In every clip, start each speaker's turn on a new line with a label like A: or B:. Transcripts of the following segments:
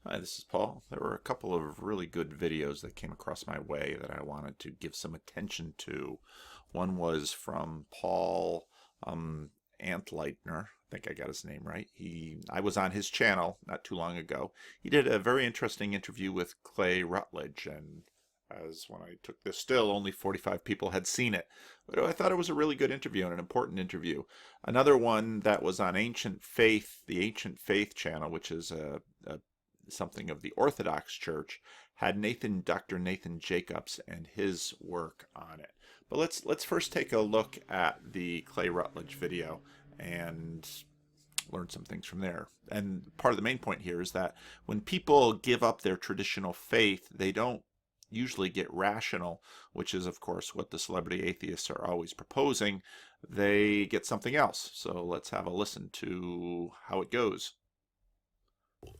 A: Hi, this is Paul. There were a couple of really good videos that came across my way that I wanted to give some attention to. One was from Paul Antleitner. I think I got his name right. I was on his channel not too long ago. He did a very interesting interview with Clay Rutledge, and as when I took this still, only 45 people had seen it. But I thought it was a really good interview and an important interview. Another one that was on Ancient Faith, the Ancient Faith channel, which is a something of the Orthodox Church, had Dr. Nathan Jacobs and his work on it. But let's first take a look at the Clay Rutledge video and learn some things from there. And part of the main point here is that when people give up their traditional faith, they don't usually get rational, which is of course what the celebrity atheists are always proposing. They get something else. So let's have a listen to how it goes.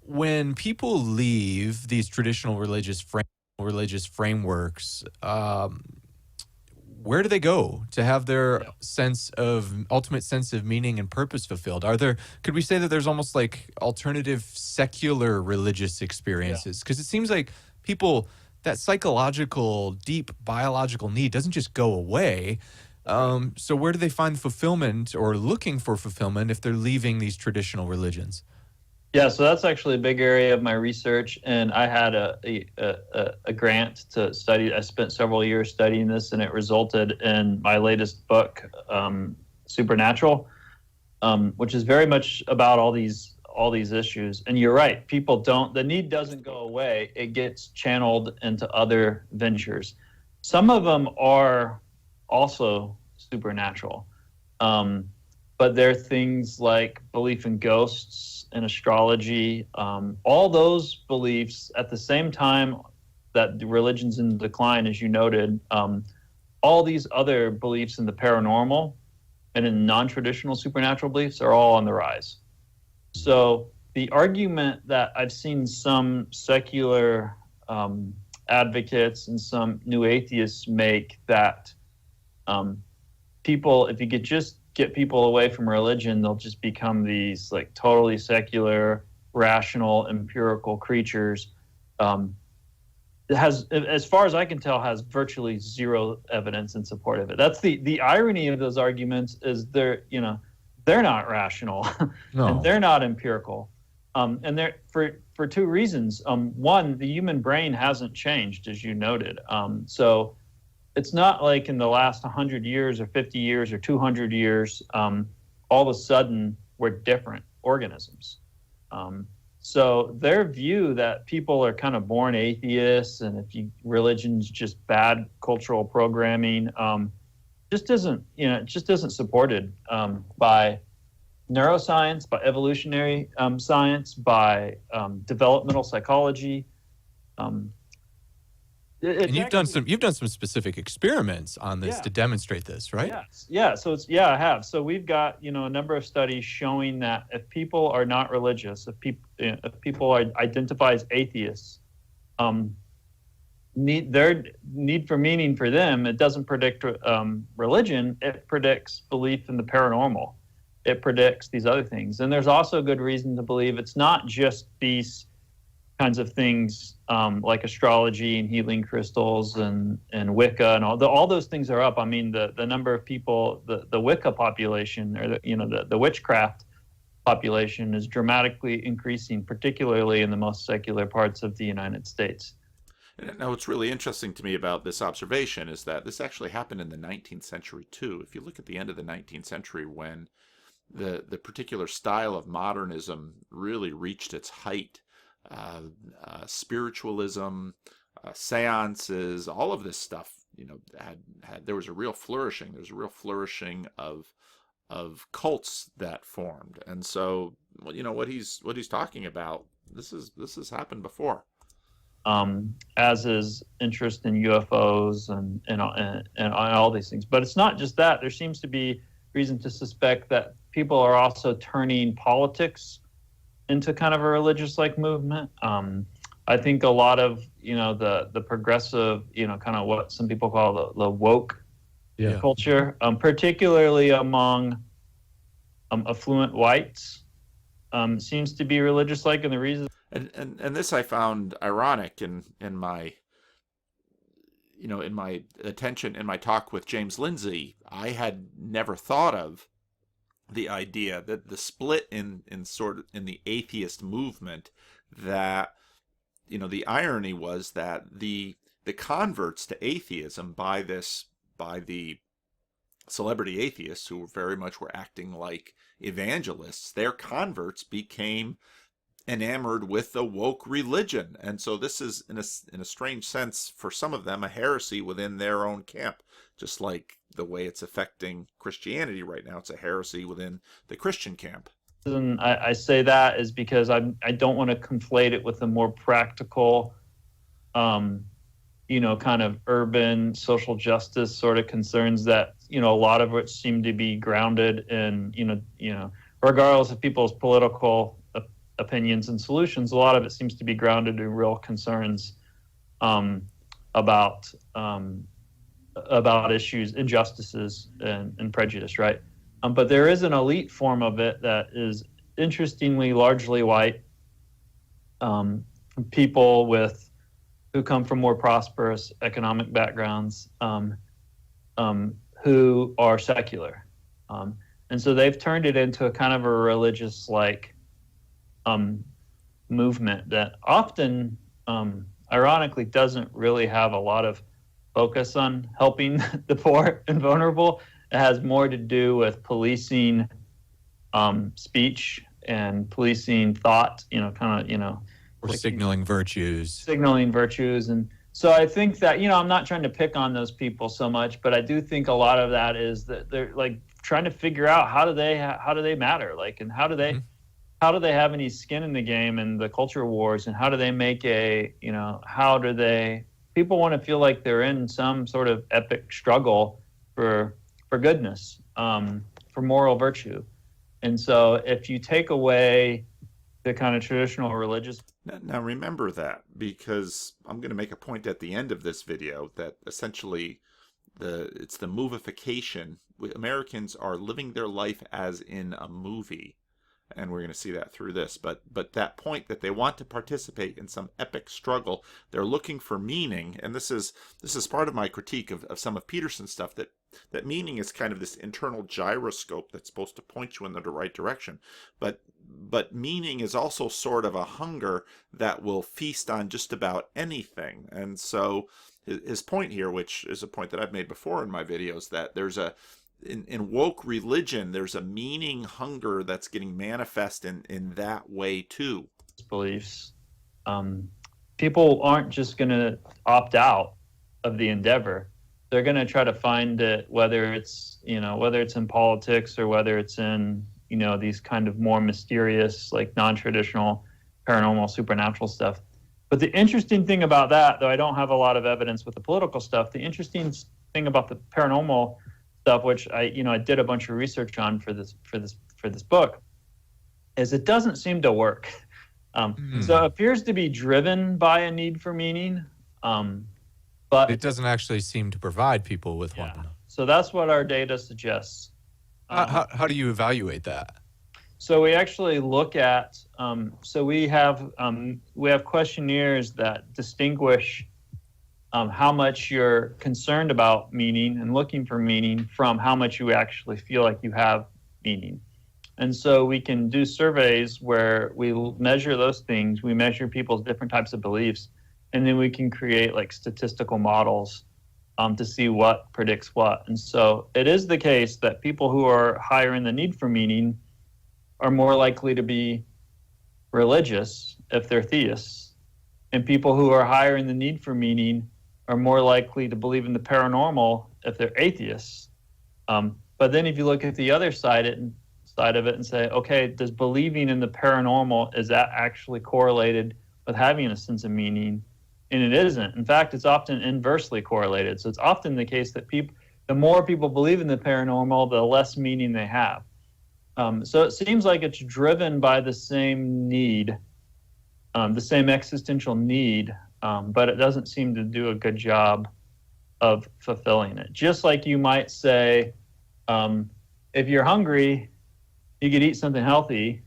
B: When people leave these traditional religious frameworks, where do they go to have their ultimate sense of meaning and purpose fulfilled? Could we say that there's almost like alternative secular religious experiences? Because it seems like that psychological, deep biological need doesn't just go away. So where do they find fulfillment or looking for fulfillment if they're leaving these traditional religions?
C: Yeah, so that's actually a big area of my research, and I had a grant to study. I spent several years studying this, and it resulted in my latest book, Supernatural, which is very much about all these issues. And you're right, the need doesn't go away. It gets channeled into other ventures. Some of them are also supernatural. But there are things like belief in ghosts and astrology, all those beliefs at the same time that the religion's in decline, as you noted, all these other beliefs in the paranormal and in non-traditional supernatural beliefs are all on the rise. So the argument that I've seen some secular advocates and some new atheists make that people, if you could just get people away from religion, they'll just become these like totally secular, rational, empirical creatures. It has, as far as I can tell, has virtually zero evidence in support of it. That's the irony of those arguments is they're not rational and they're not empirical. And they're for two reasons. One, the human brain hasn't changed, as you noted. So it's not like in the last 100 years or 50 years or 200 years, all of a sudden we're different organisms. So their view that people are kind of born atheists and religion's just bad cultural programming, just isn't supported by neuroscience, by evolutionary science, by developmental psychology.
B: And you've done some specific experiments on this to demonstrate this, right?
C: Yes. Yeah. So I have. So we've got a number of studies showing that if people are not religious, if people identify as atheists, their need for meaning for them, it doesn't predict religion. It predicts belief in the paranormal. It predicts these other things, and there's also good reason to believe it's not just these kinds of things like astrology and healing crystals and Wicca and all those things are up. I mean, the number of people, the Wicca population or the witchcraft population is dramatically increasing, particularly in the most secular parts of the United States.
A: Now, what's really interesting to me about this observation is that this actually happened in the 19th century too. If you look at the end of the 19th century, when the particular style of modernism really reached its height, spiritualism, seances, all of this stuff, there was a real flourishing. There's a real flourishing of cults that formed, and so what he's talking about. This has happened before.
C: As is interest in UFOs and all these things, but it's not just that. There seems to be reason to suspect that people are also turning politics into kind of a religious-like movement. I think a lot of the progressive, kind of what some people call the woke culture, particularly among affluent whites, seems to be religious-like, and the reason
A: And this I found ironic in my in my attention in my talk with James Lindsay. I had never thought of the idea that the split in sort of in the atheist movement, that the irony was that the converts to atheism by the celebrity atheists, who very much were acting like evangelists, their converts became enamored with the woke religion. And so this is, in a strange sense, for some of them, a heresy within their own camp, just like the way it's affecting Christianity right now. It's a heresy within the Christian camp.
C: And I say that is because I don't want to conflate it with the more practical, kind of urban social justice sort of concerns that, a lot of which seem to be grounded in, regardless of people's political opinions and solutions, a lot of it seems to be grounded in real concerns about issues, injustices, and prejudice, right? But there is an elite form of it that is interestingly largely white, people who come from more prosperous economic backgrounds, who are secular, and so they've turned it into a kind of a religious movement that often, ironically, doesn't really have a lot of focus on helping the poor and vulnerable. It has more to do with policing speech and policing thought,
B: or signaling virtues.
C: And so I think that, I'm not trying to pick on those people so much, but I do think a lot of that is that they're like trying to figure out how do they matter, and how do they have any skin in the game and the culture wars, and how do they make people want to feel like they're in some sort of epic struggle for goodness, for moral virtue. And so if you take away the kind of traditional religious...
A: Now remember that, because I'm going to make a point at the end of this video that essentially it's the movification. Americans are living their life as in a movie. And we're going to see that through this. But that point that they want to participate in some epic struggle, they're looking for meaning. And this is part of my critique of some of Peterson's stuff, that meaning is kind of this internal gyroscope that's supposed to point you in the right direction. But meaning is also sort of a hunger that will feast on just about anything. And so his point here, which is a point that I've made before in my videos, that there's in woke religion, there's a meaning hunger that's getting manifest in that way too.
C: Beliefs. People aren't just going to opt out of the endeavor. They're going to try to find it, whether it's in politics or whether it's in, these kind of more mysterious, non-traditional, paranormal, supernatural stuff. But the interesting thing about that, though I don't have a lot of evidence with the political stuff, the interesting thing about the paranormal stuff, which I did a bunch of research on for this book, is it doesn't seem to work. So it appears to be driven by a need for meaning, but
B: it doesn't actually seem to provide people with one.
C: So that's what our data suggests.
B: How do you evaluate that?
C: So we actually look at. So we have questionnaires that distinguish how much you're concerned about meaning and looking for meaning from how much you actually feel like you have meaning. And so we can do surveys where we measure those things. We measure people's different types of beliefs, and then we can create statistical models to see what predicts what. And so it is the case that people who are higher in the need for meaning are more likely to be religious if they're theists, and people who are higher in the need for meaning are more likely to believe in the paranormal if they're atheists. But then if you look at the other side of it and say, okay, does believing in the paranormal, is that actually correlated with having a sense of meaning? And it isn't. In fact, it's often inversely correlated. So it's often the case that the more people believe in the paranormal, the less meaning they have. So it seems like it's driven by the same need, the same existential need, but it doesn't seem to do a good job of fulfilling it. Just like you might say, if you're hungry, you could eat something healthy.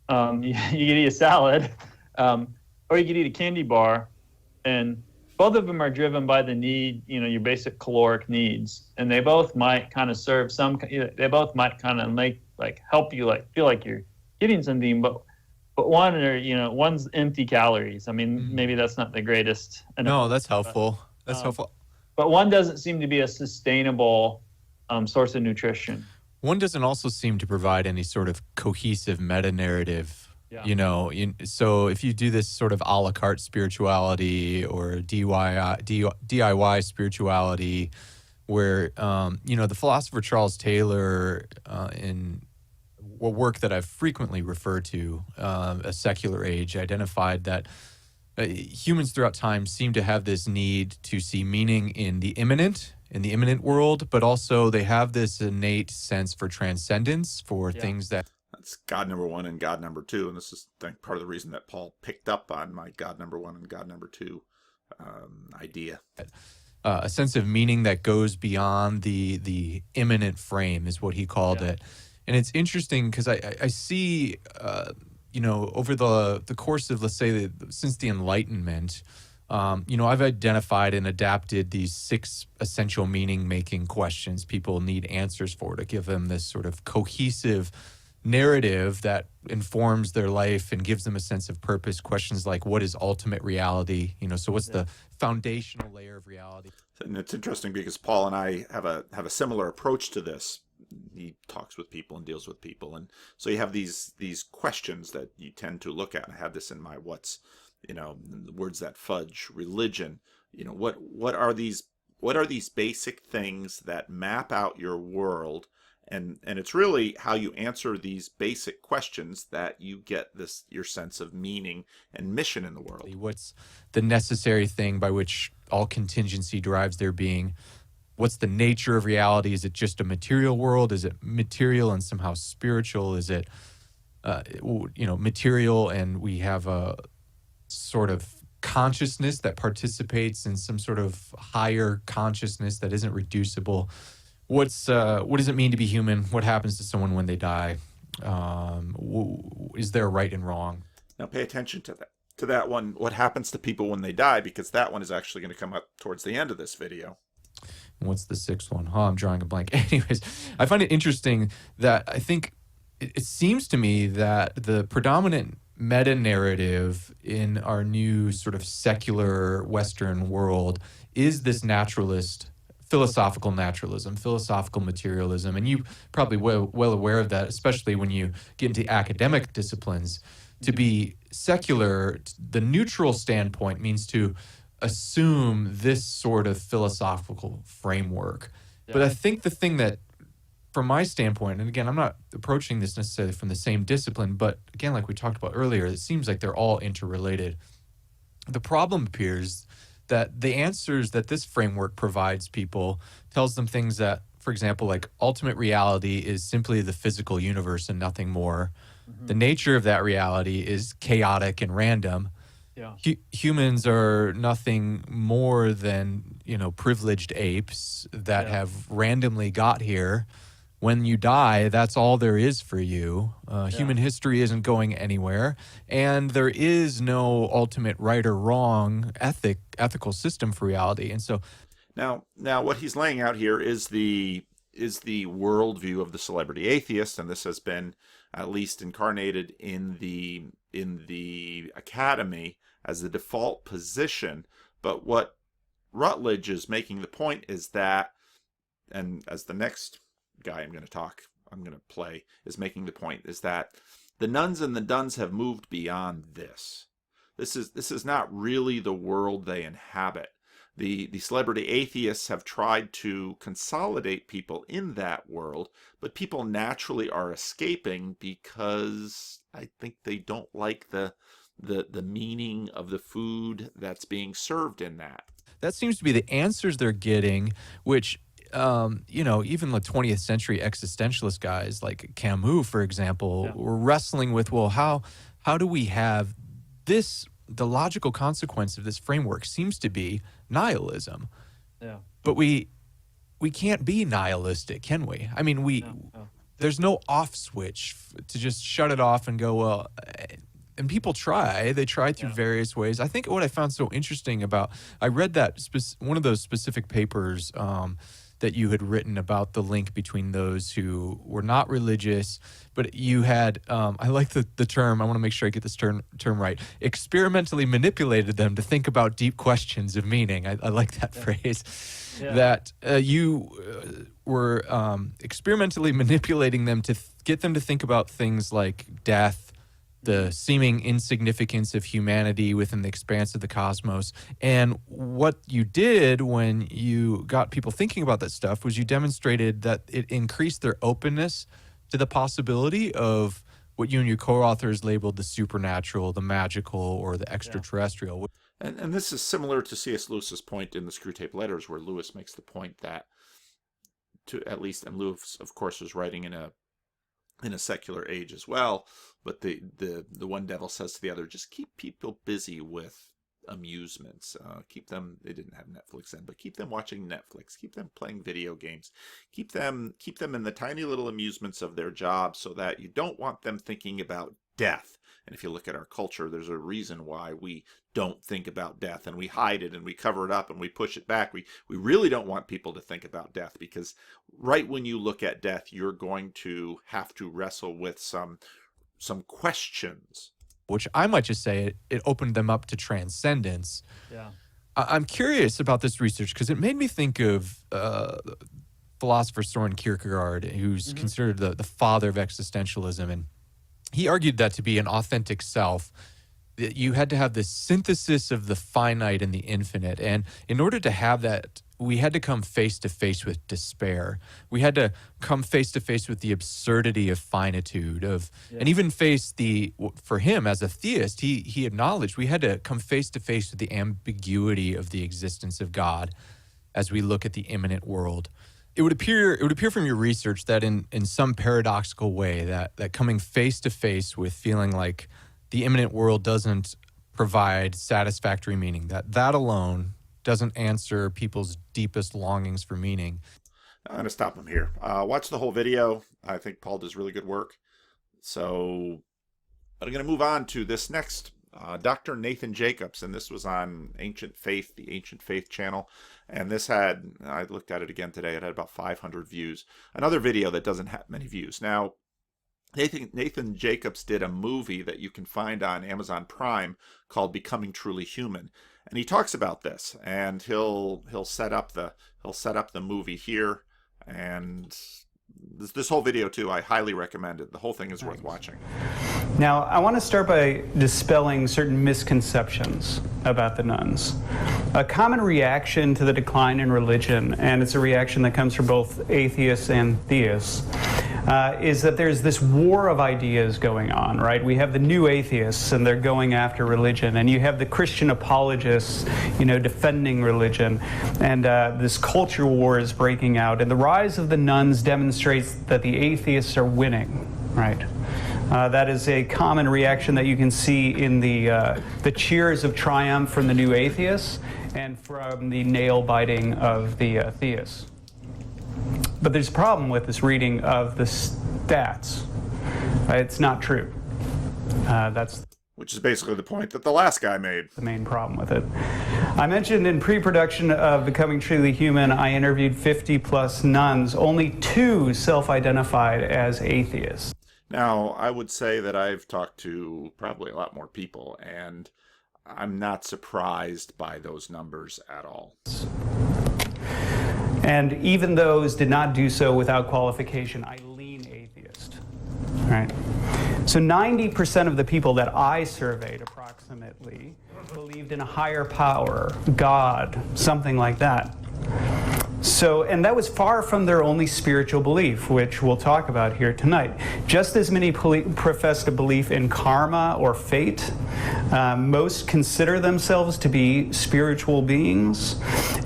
C: You could eat a salad, Or you could eat a candy bar, and both of them are driven by the need, your basic caloric needs, and they both might kind of serve some. They both might kind of help you feel like you're getting something, but one's empty calories. I mean, maybe that's not the greatest.
B: No, that's helpful. That's helpful.
C: But one doesn't seem to be a sustainable source of nutrition.
B: One doesn't also seem to provide any sort of cohesive meta-narrative.
C: Yeah.
B: So if you do this sort of a la carte spirituality or DIY spirituality, where, the philosopher Charles Taylor, in a work that I've frequently referred to, A Secular Age, identified that humans throughout time seem to have this need to see meaning in the immanent world, but also they have this innate sense for transcendence, for things that...
A: That's God number one and God number two, and this is, I think, part of the reason that Paul picked up on my God number one and God number two idea.
B: A sense of meaning that goes beyond the immanent frame is what he called it. And it's interesting because I see, over the course of, let's say, since the Enlightenment, I've identified and adapted these 6 essential meaning-making questions people need answers for to give them this sort of cohesive narrative that informs their life and gives them a sense of purpose. Questions like, what is ultimate reality? So what's the foundational layer of reality?
A: And it's interesting because Paul and I have a similar approach to this. He talks with people and deals with people, and so you have these questions that you tend to look at. I have this in my words that fudge religion. What are these basic things that map out your world? And it's really how you answer these basic questions that you get your sense of meaning and mission in the world.
B: What's the necessary thing by which all contingency derives their being? What's the nature of reality? Is it just a material world? Is it material and somehow spiritual? Is it, material and we have a sort of consciousness that participates in some sort of higher consciousness that isn't reducible? What does it mean to be human? What happens to someone when they die? Is there right and wrong?
A: Now pay attention to that one. What happens to people when they die? Because that one is actually going to come up towards the end of this video.
B: And what's the 6th one? I'm drawing a blank. Anyways, I find it interesting that I think it seems to me that the predominant meta-narrative in our new sort of secular Western world is this naturalist, philosophical naturalism, philosophical materialism. And you probably well aware of that, especially when you get into academic disciplines. To be secular, the neutral standpoint means to assume this sort of philosophical framework. But I think the thing that, from my standpoint, and again, I'm not approaching this necessarily from the same discipline, but again, like we talked about earlier, it seems like they're all interrelated. The problem appears that the answers that this framework provides people tells them things that, for example, like ultimate reality is simply the physical universe and nothing more. Mm-hmm. The nature of that reality is chaotic and random. Yeah. Humans are nothing more than, privileged apes that have randomly got here. When you die, that's all there is for you. Human history isn't going anywhere, and there is no ultimate right or wrong ethical system for reality. And so,
A: now, what he's laying out here is the worldview of the celebrity atheist, and this has been at least incarnated in the academy as the default position. But what Rutledge is making the point is that, and as the next guy I'm going to play is making the point, is that the nuns and the duns have moved beyond this. This is not really the world they inhabit. The celebrity atheists have tried to consolidate people in that world, but people naturally are escaping because I think they don't like the meaning of the food that's being served in that.
B: That seems to be the answers they're getting, which even the 20th century existentialist guys like Camus, for example, were wrestling with, well, how do we have this? The logical consequence of this framework seems to be nihilism. Yeah. But we can't be nihilistic, can we? I mean, there's no off switch to just shut it off and go, well, and people try. They try through various ways. I think what I found so interesting about, I read that one of those specific papers that you had written about the link between those who were not religious, but you had, I like the term, I want to make sure I get this term right, experimentally manipulated them to think about deep questions of meaning. I like that phrase. Yeah. That you were experimentally manipulating them to get them to think about things like death, the seeming insignificance of humanity within the expanse of the cosmos. And what you did when you got people thinking about that stuff was you demonstrated that it increased their openness to the possibility of what you and your co-authors labeled the supernatural, the magical, or the extraterrestrial.
A: And this is similar to C.S. Lewis's point in the Screwtape Letters, where Lewis makes the point that, and Lewis, of course, was writing in a secular age as well, but the one devil says to the other, just keep people busy with amusements. They didn't have Netflix then, but keep them watching Netflix, keep them playing video games, keep them in the tiny little amusements of their job, so that you don't want them thinking about death. And if you look at our culture, there's a reason why we don't think about death, and we hide it and we cover it up and we push it back. We really don't want people to think about death, because right when you look at death, you're going to have to wrestle with some questions.
B: Which I might just say it opened them up to transcendence. Yeah. I'm curious about this research because it made me think of philosopher Soren Kierkegaard, who's considered the father of existentialism, and he argued that to be an authentic self, that you had to have this synthesis of the finite and the infinite. And in order to have that, we had to come face to face with despair. We had to come face to face with the absurdity of finitude, and even face for him as a theist, he acknowledged we had to come face to face with the ambiguity of the existence of God as we look at the immanent world. It would appear from your research that in some paradoxical way that coming face to face with feeling like the immanent world doesn't provide satisfactory meaning, that alone doesn't answer people's deepest longings for meaning.
A: I'm going to stop him here. Watch the whole video. I think Paul does really good work. So I'm going to move on to this next Dr. Nathan Jacobs, and this was on Ancient Faith, the Ancient Faith channel. And this I looked at it again today, it had about 500 views. Another video that doesn't have many views. Now, Nathan Jacobs did a movie that you can find on Amazon Prime called Becoming Truly Human. And he talks about this, and he'll set up the movie here, and this whole video too, I highly recommend it. The whole thing is worth watching.
D: Now, I want to start by dispelling certain misconceptions about the nuns. A common reaction to the decline in religion, and it's a reaction that comes from both atheists and theists, is that there's this war of ideas going on, right? We have the new atheists, and they're going after religion, and you have the Christian apologists, defending religion, and this culture war is breaking out, and the rise of the nuns demonstrates that the atheists are winning, right? That is a common reaction that you can see in the cheers of triumph from the new atheists and from the nail-biting of the theists. But there's a problem with this reading of the stats. It's not true.
A: Which is basically the point that the last guy made.
D: The main problem with it. I mentioned in pre-production of Becoming Truly Human, I interviewed 50-plus nuns. Only 2 self-identified as atheists.
A: Now, I would say that I've talked to probably a lot more people, and I'm not surprised by those numbers at all.
D: And even those did not do so without qualification. I lean atheist, right? So 90% of the people that I surveyed approximately believed in a higher power, God, something like that. So, and that was far from their only spiritual belief, which we'll talk about here tonight. Just as many professed a belief in karma or fate, most consider themselves to be spiritual beings,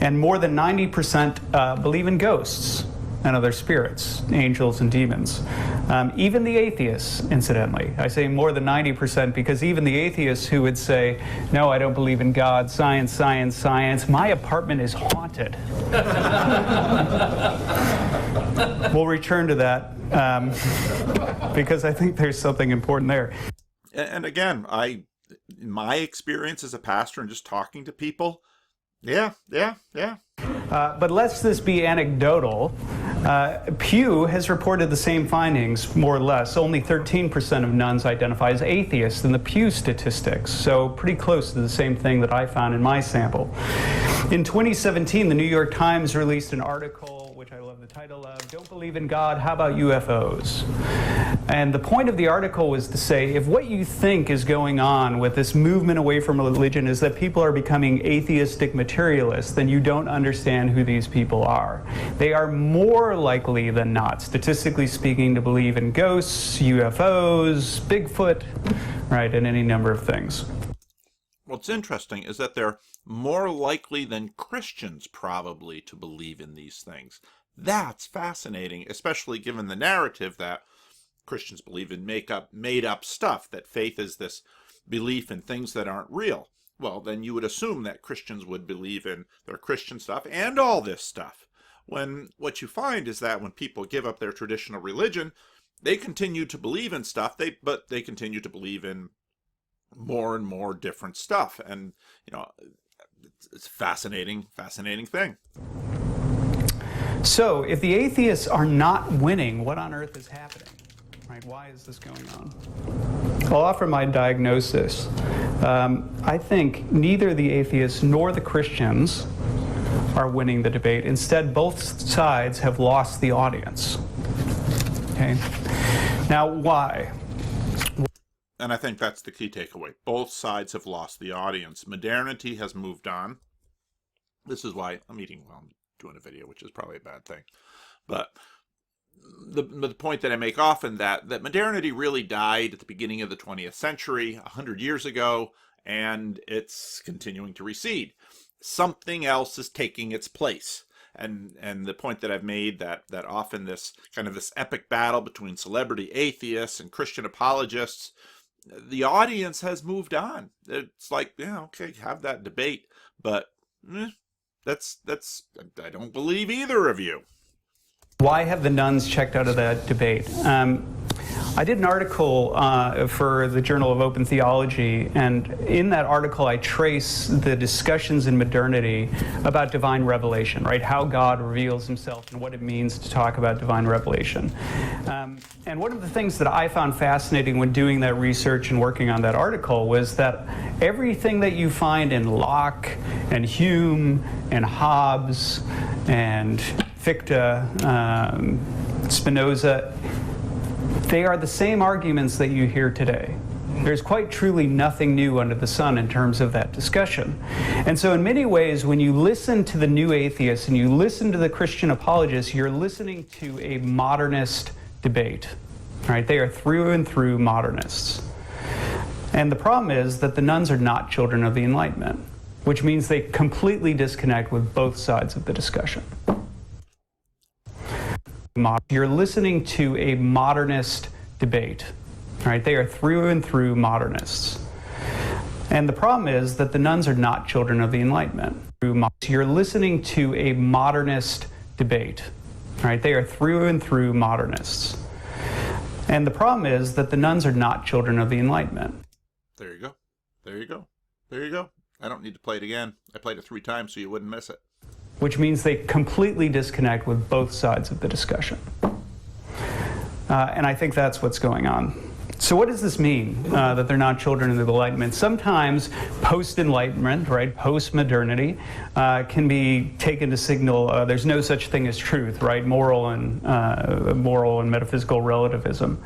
D: and more than 90% believe in ghosts and other spirits, angels and demons. Even the atheists, incidentally. I say more than 90% because even the atheists who would say, no, I don't believe in God, science, science, science, my apartment is haunted. We'll return to that because I think there's something important there.
A: And again, my experience as a pastor and just talking to people, yeah.
D: But lest this be anecdotal, Pew has reported the same findings, more or less. Only 13% of nuns identify as atheists in the Pew statistics, so pretty close to the same thing that I found in my sample. In 2017, the New York Times released an article, which I love the title of, "Don't Believe in God, How About UFOs?" And the point of the article was to say, if what you think is going on with this movement away from religion is that people are becoming atheistic materialists, then you don't understand who these people are. They are more likely than not, statistically speaking, to believe in ghosts, UFOs, Bigfoot, right, and any number of things.
A: What's interesting is that they're more likely than Christians probably to believe in these things. That's fascinating, especially given the narrative that Christians believe in made up stuff, that faith is this belief in things that aren't real. Well, then you would assume that Christians would believe in their Christian stuff and all this stuff. When what you find is that when people give up their traditional religion, they continue to believe in stuff, but they continue to believe in more and more different stuff. And, it's a fascinating thing.
D: So, if the atheists are not winning, what on earth is happening? Right? Why is this going on? I'll offer my diagnosis. I think neither the atheists nor the Christians are winning the debate. Instead, both sides have lost the audience. Okay? Now, why?
A: And I think that's the key takeaway. Both sides have lost the audience. Modernity has moved on. This is why I'm eating while I'm doing a video, which is probably a bad thing. But the point that I make often that modernity really died at the beginning of the 20th century, 100 years ago, and it's continuing to recede. Something else is taking its place. And the point that I've made that often this epic battle between celebrity atheists and Christian apologists, the audience has moved on. It's like, yeah, okay, have that debate, but I don't believe either of you.
D: Why have the nuns checked out of that debate? I did an article for the Journal of Open Theology, and in that article I trace the discussions in modernity about divine revelation, right? How God reveals himself and what it means to talk about divine revelation. And one of the things that I found fascinating when doing that research and working on that article was that everything that you find in Locke and Hume and Hobbes and Fichte, Spinoza, they are the same arguments that you hear today. There's quite truly nothing new under the sun in terms of that discussion. And so in many ways, when you listen to the new atheists and you listen to the Christian apologists, you're listening to a modernist debate. Right? They are through and through modernists. And the problem is that the nuns are not children of the Enlightenment, which means they completely disconnect with both sides of the discussion. You're listening to a modernist debate, right? They are through and through modernists. And the problem is that the nuns are not children of the Enlightenment. You're listening to a modernist debate, right? They are through and through modernists. And the problem is that the nuns are not children of the Enlightenment.
A: There you go. There you go. There you go. I don't need to play it again. I played it 3 times so you wouldn't miss it.
D: Which means they completely disconnect with both sides of the discussion. And I think that's what's going on. So what does this mean, that they're not children of the Enlightenment? Sometimes post-Enlightenment, right, post-modernity, can be taken to signal there's no such thing as truth, right, moral and metaphysical relativism.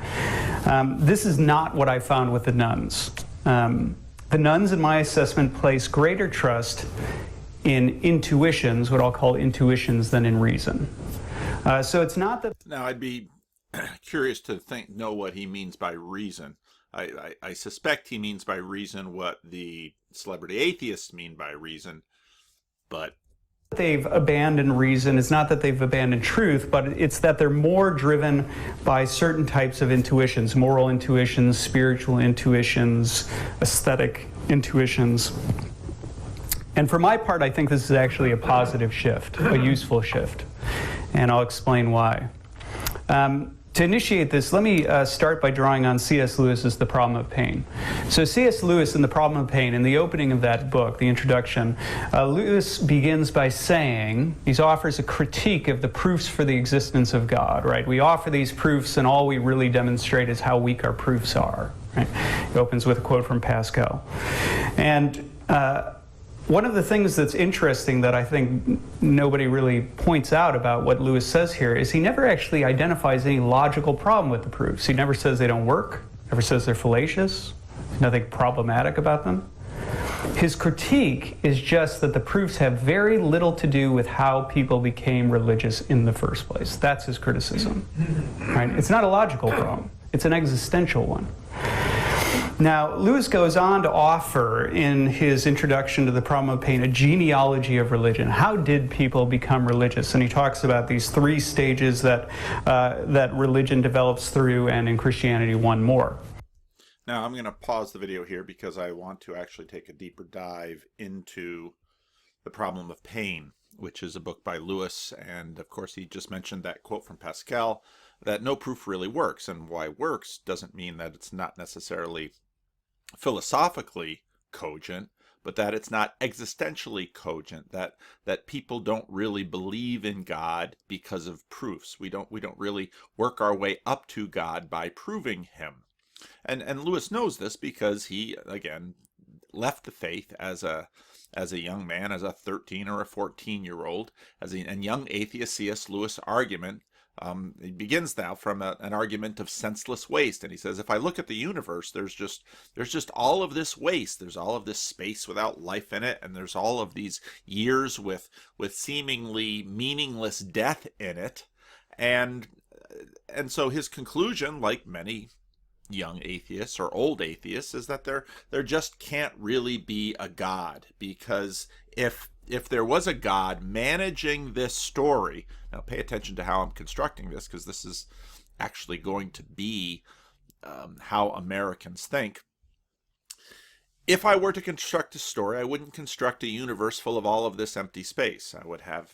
D: This is not what I found with the nuns. The nuns, in my assessment, place greater trust in intuitions, what I'll call intuitions, than in reason. So it's not that...
A: Now, I'd be curious to know what he means by reason. I suspect he means by reason what the celebrity atheists mean by reason, but...
D: They've abandoned reason. It's not that they've abandoned truth, but it's that they're more driven by certain types of intuitions, moral intuitions, spiritual intuitions, aesthetic intuitions. And for my part, I think this is actually a positive shift, a useful shift. And I'll explain why. To To initiate this, let me start by drawing on C.S. Lewis's The Problem of Pain. So C.S. Lewis in The Problem of Pain, in the opening of that book, the introduction, Lewis begins by saying, he offers a critique of the proofs for the existence of God, right? We offer these proofs and all we really demonstrate is how weak our proofs are, right? He opens with a quote from Pascal. And one of the things that's interesting that I think nobody really points out about what Lewis says here is he never actually identifies any logical problem with the proofs. He never says they don't work, never says they're fallacious, nothing problematic about them. His critique is just that the proofs have very little to do with how people became religious in the first place. That's his criticism. Right? It's not a logical problem. It's an existential one. Now, Lewis goes on to offer in his introduction to The Problem of Pain a genealogy of religion. How did people become religious? And he talks about these three stages that religion develops through, and in Christianity, one more.
A: Now, I'm going to pause the video here because I want to actually take a deeper dive into The Problem of Pain, which is a book by Lewis. And, of course, he just mentioned that quote from Pascal that no proof really works. And why works doesn't mean that it's not necessarily philosophically cogent, but that it's not existentially cogent, that people don't really believe in God because of proofs. We don't really work our way up to God by proving him. And Lewis knows this because he, again, left the faith as a young man, as a 13 or a 14-year-old, and young atheist C.S. Lewis' argument. He begins now from an argument of senseless waste, and he says, if I look at the universe, there's just all of this waste. There's all of this space without life in it, and there's all of these years with seemingly meaningless death in it, and so his conclusion, like many young atheists or old atheists, is that there just can't really be a God, because if there was a God managing this story, now pay attention to how I'm constructing this, because this is actually going to be how Americans think. If I were to construct a story, I wouldn't construct a universe full of all of this empty space.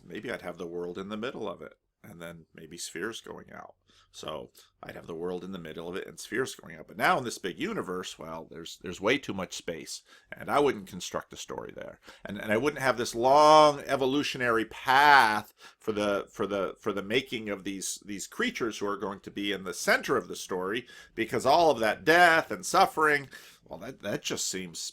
A: Maybe I'd have the world in the middle of it, and then maybe spheres going out. So I'd have the world in the middle of it and spheres going out. But now in this big universe, well, there's way too much space, and I wouldn't construct a story there. And I wouldn't have this long evolutionary path for the making of these creatures who are going to be in the center of the story, because all of that death and suffering, well, that just seems,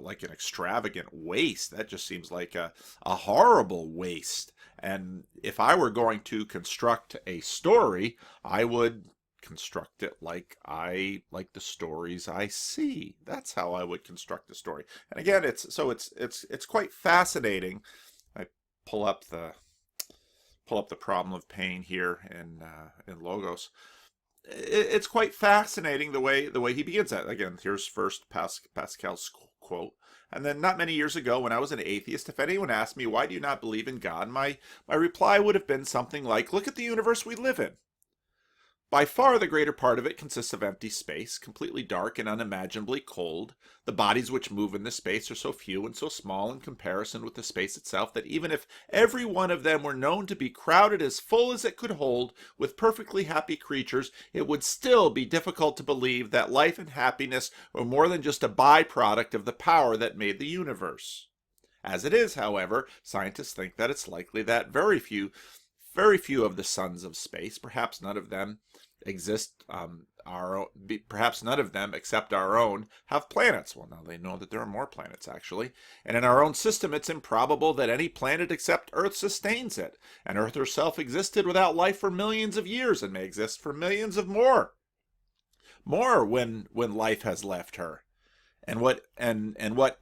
A: like an extravagant waste. That just seems like a horrible waste. And if I were going to construct a story, I would construct it like the stories I see. That's how I would construct a story. And again, it's quite fascinating. I pull up the Problem of Pain here in Logos. It's quite fascinating the way he begins that. Again, here's first Pascal's quote. And then not many years ago, when I was an atheist, if anyone asked me, why do you not believe in God? My reply would have been something like, look at the universe we live in. By far the greater part of it consists of empty space, completely dark and unimaginably cold. The bodies which move in this space are so few and so small in comparison with the space itself that even if every one of them were known to be crowded as full as it could hold with perfectly happy creatures, it would still be difficult to believe that life and happiness were more than just a byproduct of the power that made the universe. As it is, however, scientists think that it's likely that very few of the suns of space, perhaps none of them perhaps none of them except our own have planets. Well, now they know that there are more planets, actually. And in our own system, it's improbable that any planet except Earth sustains it. And Earth herself existed without life for millions of years and may exist for millions of more when life has left her. And what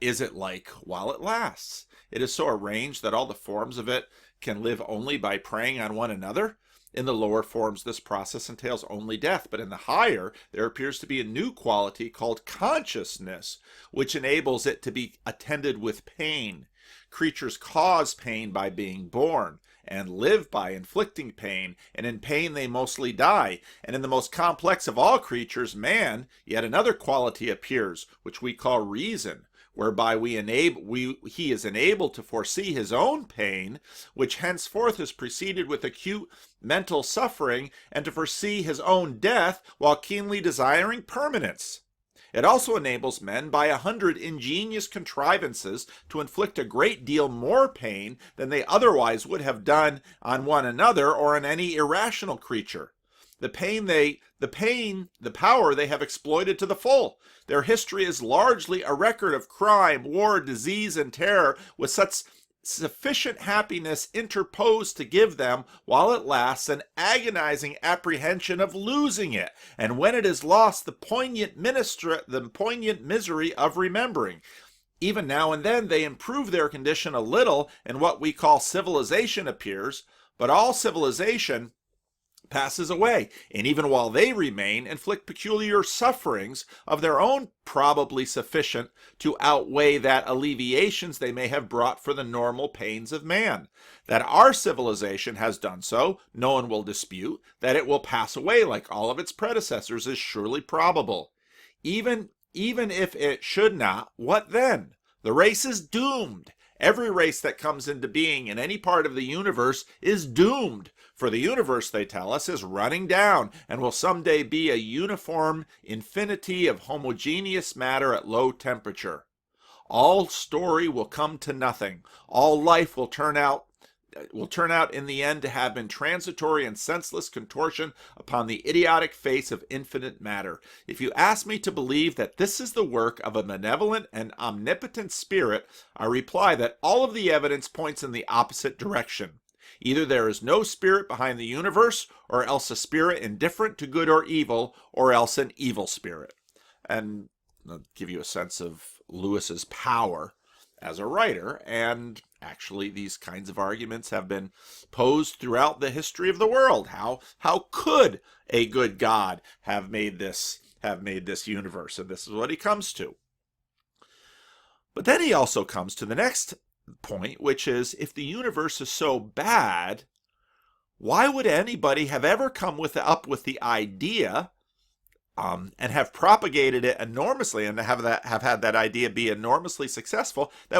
A: is it like while it lasts? It is so arranged that all the forms of it can live only by preying on one another. In the lower forms, this process entails only death, but in the higher, there appears to be a new quality called consciousness, which enables it to be attended with pain. Creatures cause pain by being born, and live by inflicting pain, and in pain they mostly die. And in the most complex of all creatures, man, yet another quality appears, which we call reason, whereby he is enabled to foresee his own pain, which henceforth is preceded with acute mental suffering, and to foresee his own death while keenly desiring permanence. It also enables men by 100 ingenious contrivances to inflict a great deal more pain than they otherwise would have done on one another or on any irrational creature. The power they have exploited to the full. Their history is largely a record of crime, war, disease, and terror, with such sufficient happiness interposed to give them, while it lasts, an agonizing apprehension of losing it, and when it is lost, the poignant misery of remembering. Even now and then they improve their condition a little, and what we call civilization appears, but all civilization passes away, and even while they remain, inflict peculiar sufferings of their own, probably sufficient to outweigh that alleviations they may have brought for the normal pains of man. That our civilization has done so, no one will dispute. That it will pass away like all of its predecessors is surely probable. Even if it should not, what then? The race is doomed. Every race that comes into being in any part of the universe is doomed. For the universe, they tell us, is running down and will someday be a uniform infinity of homogeneous matter at low temperature. All story will come to nothing. All life will turn out in the end to have been transitory and senseless contortion upon the idiotic face of infinite matter. If you ask me to believe that this is the work of a benevolent and omnipotent spirit, I reply that all of the evidence points in the opposite direction. Either there is no spirit behind the universe, or else a spirit indifferent to good or evil, or else an evil spirit. And I'll give you a sense of Lewis's power as a writer, and actually these kinds of arguments have been posed throughout the history of the world. How could a good God have made this universe? And this is what he comes to. But then he also comes to the next point, which is, if the universe is so bad, why would anybody have ever come up with the idea and have propagated it enormously, and have had that idea be enormously successful, that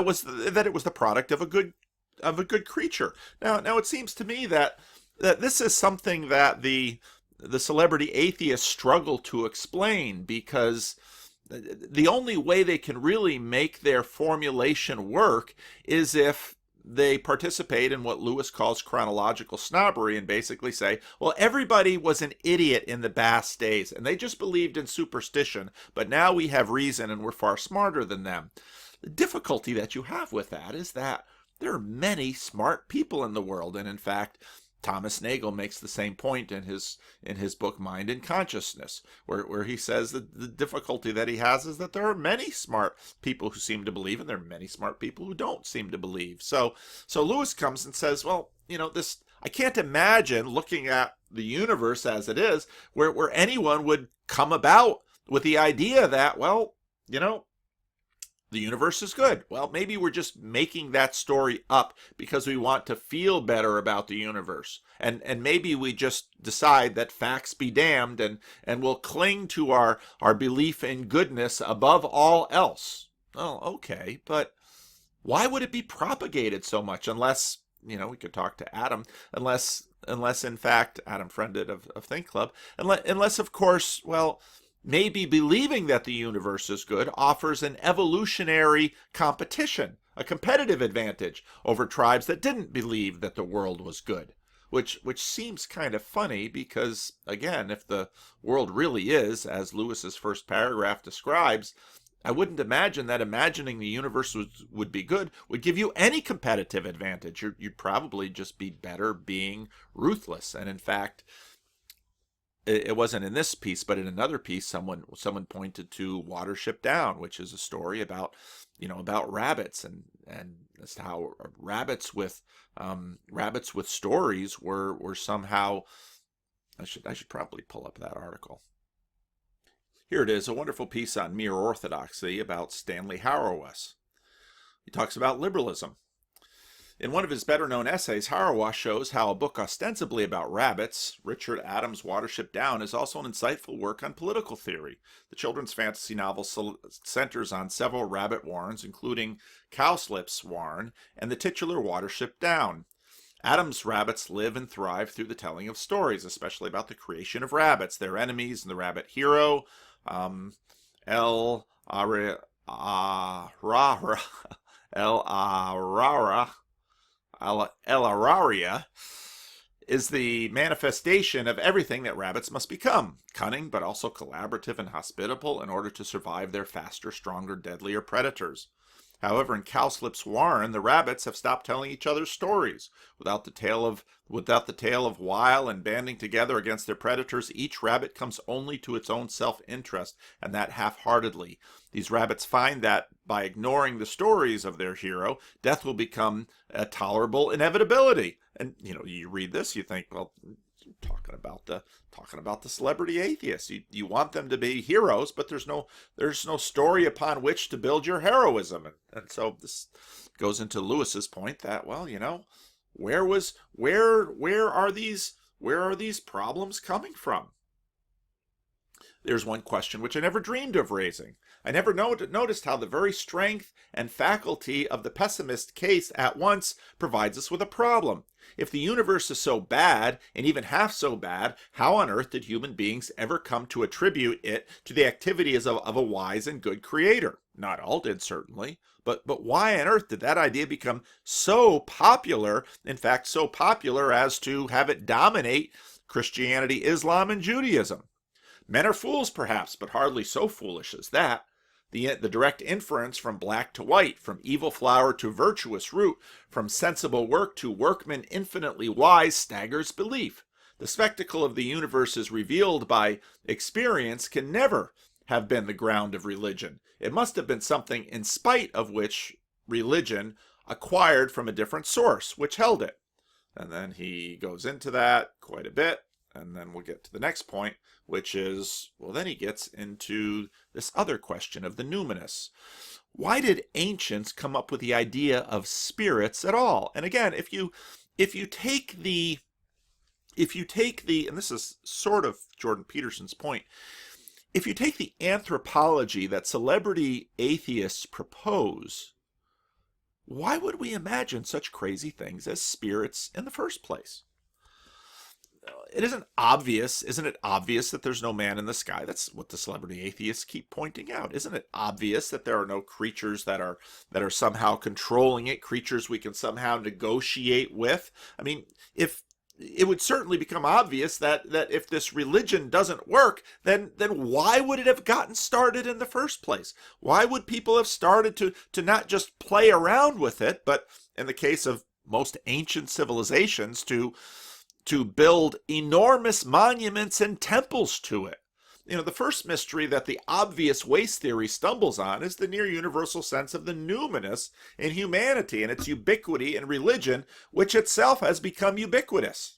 A: it was the product of a good creature? Now it seems to me that this is something that the celebrity atheists struggle to explain, because the only way they can really make their formulation work is if they participate in what Lewis calls chronological snobbery, and basically say, well, everybody was an idiot in the past days and they just believed in superstition, but now we have reason and we're far smarter than them. The difficulty that you have with that is that there are many smart people in the world, and in fact Thomas Nagel makes the same point in his book Mind and Consciousness, where he says that the difficulty that he has is that there are many smart people who seem to believe, and there are many smart people who don't seem to believe. So Lewis comes and says, well, this, I can't imagine, looking at the universe as it is, where anyone would come about with the idea that, well, the universe is good. Well, maybe we're just making that story up because we want to feel better about the universe. And maybe we just decide that facts be damned, and we'll cling to our belief in goodness above all else. Oh, okay, but why would it be propagated so much? Unless, we could talk to Adam, unless in fact, Adam Friended of Think Club, unless of course, well, maybe believing that the universe is good offers an evolutionary competition, a competitive advantage over tribes that didn't believe that the world was good, which seems kind of funny, because, again, if the world really is, as Lewis's first paragraph describes, I wouldn't imagine that imagining the universe would be good would give you any competitive advantage. You'd probably just be better being ruthless. And in fact, it wasn't in this piece, but in another piece, someone pointed to Watership Down, which is a story about rabbits, and as to how rabbits with stories were somehow. I should probably pull up that article. Here it is, a wonderful piece on mere orthodoxy about Stanley Hauerwas. He talks about liberalism. In one of his better-known essays, Hauerwas shows how a book ostensibly about rabbits, Richard Adams' Watership Down, is also an insightful work on political theory. The children's fantasy novel centers on several rabbit warrens, including Cowslip's Warren and the titular Watership Down. Adams' rabbits live and thrive through the telling of stories, especially about the creation of rabbits, their enemies, and the rabbit hero, El Arara, El Araria, is the manifestation of everything that rabbits must become, cunning but also collaborative and hospitable in order to survive their faster, stronger, deadlier predators. However, in Cowslip's Warren, the rabbits have stopped telling each other stories. Without the tale of wile and banding together against their predators, each rabbit comes only to its own self-interest, and that half-heartedly. These rabbits find that by ignoring the stories of their hero, death will become a tolerable inevitability. And you read this, you think, well, talking about the celebrity atheists. You want them to be heroes, but there's no story upon which to build your heroism. And so this goes into Lewis's point that, well, where are these problems coming from? There's one question which I never dreamed of raising. I never noticed how the very strength and faculty of the pessimist case at once provides us with a problem. If the universe is so bad, and even half so bad, how on earth did human beings ever come to attribute it to the activities of a wise and good creator? Not all did, certainly, but why on earth did that idea become so popular, in fact, so popular as to have it dominate Christianity, Islam, and Judaism? Men are fools, perhaps, but hardly so foolish as that. The direct inference from black to white, from evil flower to virtuous root, from sensible work to workman infinitely wise, staggers belief. The spectacle of the universe as revealed by experience can never have been the ground of religion. It must have been something in spite of which religion acquired from a different source, which held it. And then he goes into that quite a bit. And then we'll get to the next point, which is, well, then he gets into this other question of the numinous. Why did ancients come up with the idea of spirits at all? And again, if you take the, and this is sort of Jordan Peterson's point, if you take the anthropology that celebrity atheists propose, why would we imagine such crazy things as spirits in the first place? Isn't it obvious that there's no man in the sky? That's what the celebrity atheists keep pointing out. Isn't it obvious that there are no creatures that are somehow controlling it, creatures we can somehow negotiate with? I mean, if it would certainly become obvious that if this religion doesn't work, then why would it have gotten started in the first place? Why would people have started to not just play around with it, but in the case of most ancient civilizations, to build enormous monuments and temples to it? The first mystery that the obvious waste theory stumbles on is the near universal sense of the numinous in humanity and its ubiquity in religion, which itself has become ubiquitous.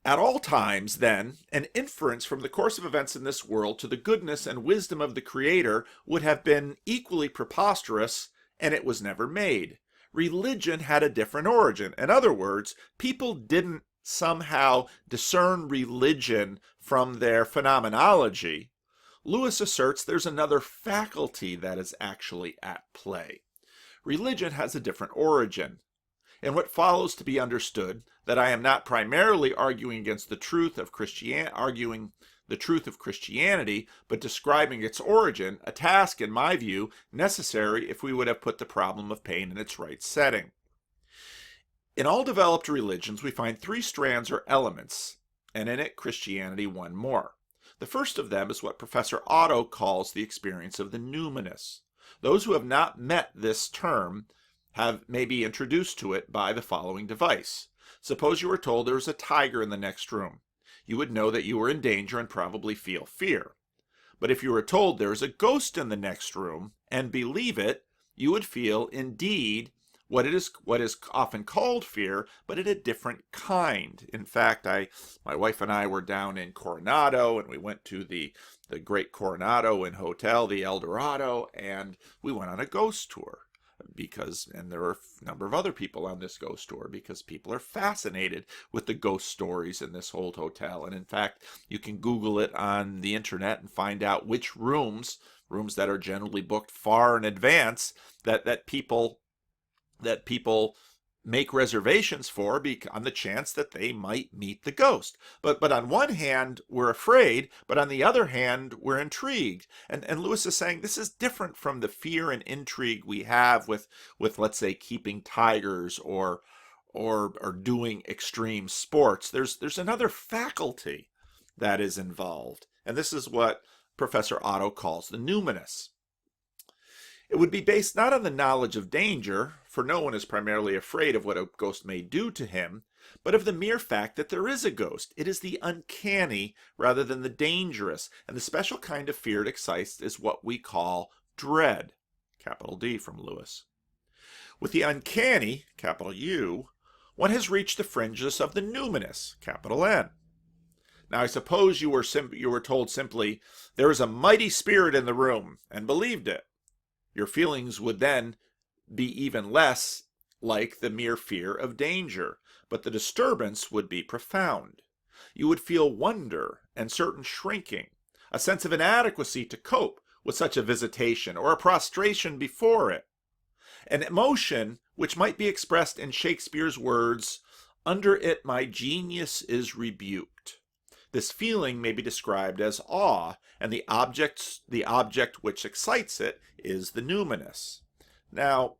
A: At all times, then, an inference from the course of events in this world to the goodness and wisdom of the Creator would have been equally preposterous, and it was never made. Religion had a different origin. In other words, people didn't somehow discern religion from their phenomenology. Lewis asserts there's another faculty that is actually at play. Religion has a different origin. In what follows to be understood, that I am not primarily arguing against the truth of Christianity, but describing its origin, a task, in my view, necessary if we would have put the problem of pain in its right setting. In all developed religions, we find three strands or elements, and in it, Christianity one more. The first of them is what Professor Otto calls the experience of the numinous. Those who have not met this term may be introduced to it by the following device. Suppose you were told there is a tiger in the next room. You would know that you were in danger and probably feel fear. But if you were told there is a ghost in the next room and believe it, you would feel indeed what is often called fear, but in a different kind. In fact, my wife and I were down in Coronado, and we went to the great Coronado Inn Hotel, the El Dorado, and we went on a ghost tour. And there are a number of other people on this ghost tour, because people are fascinated with the ghost stories in this old hotel. And in fact, you can Google it on the internet and find out which rooms that are generally booked far in advance, that people make reservations for, on the chance that they might meet the ghost. But on one hand, we're afraid, but on the other hand, we're intrigued. And Lewis is saying this is different from the fear and intrigue we have with let's say, keeping tigers or doing extreme sports. There's another faculty that is involved. And this is what Professor Otto calls the numinous. It would be based not on the knowledge of danger, for no one is primarily afraid of what a ghost may do to him, but of the mere fact that there is a ghost. It is the uncanny rather than the dangerous, and the special kind of fear it excites is what we call dread, capital D from Lewis. With the uncanny, capital U, one has reached the fringes of the numinous, capital N. Now, I suppose you were told simply, there is a mighty spirit in the room, and believed it. Your feelings would then be even less like the mere fear of danger, but the disturbance would be profound. You would feel wonder and certain shrinking, a sense of inadequacy to cope with such a visitation or a prostration before it. An emotion which might be expressed in Shakespeare's words, "Under it my genius is rebuked." This feeling may be described as awe, and the object which excites it is the numinous. Now,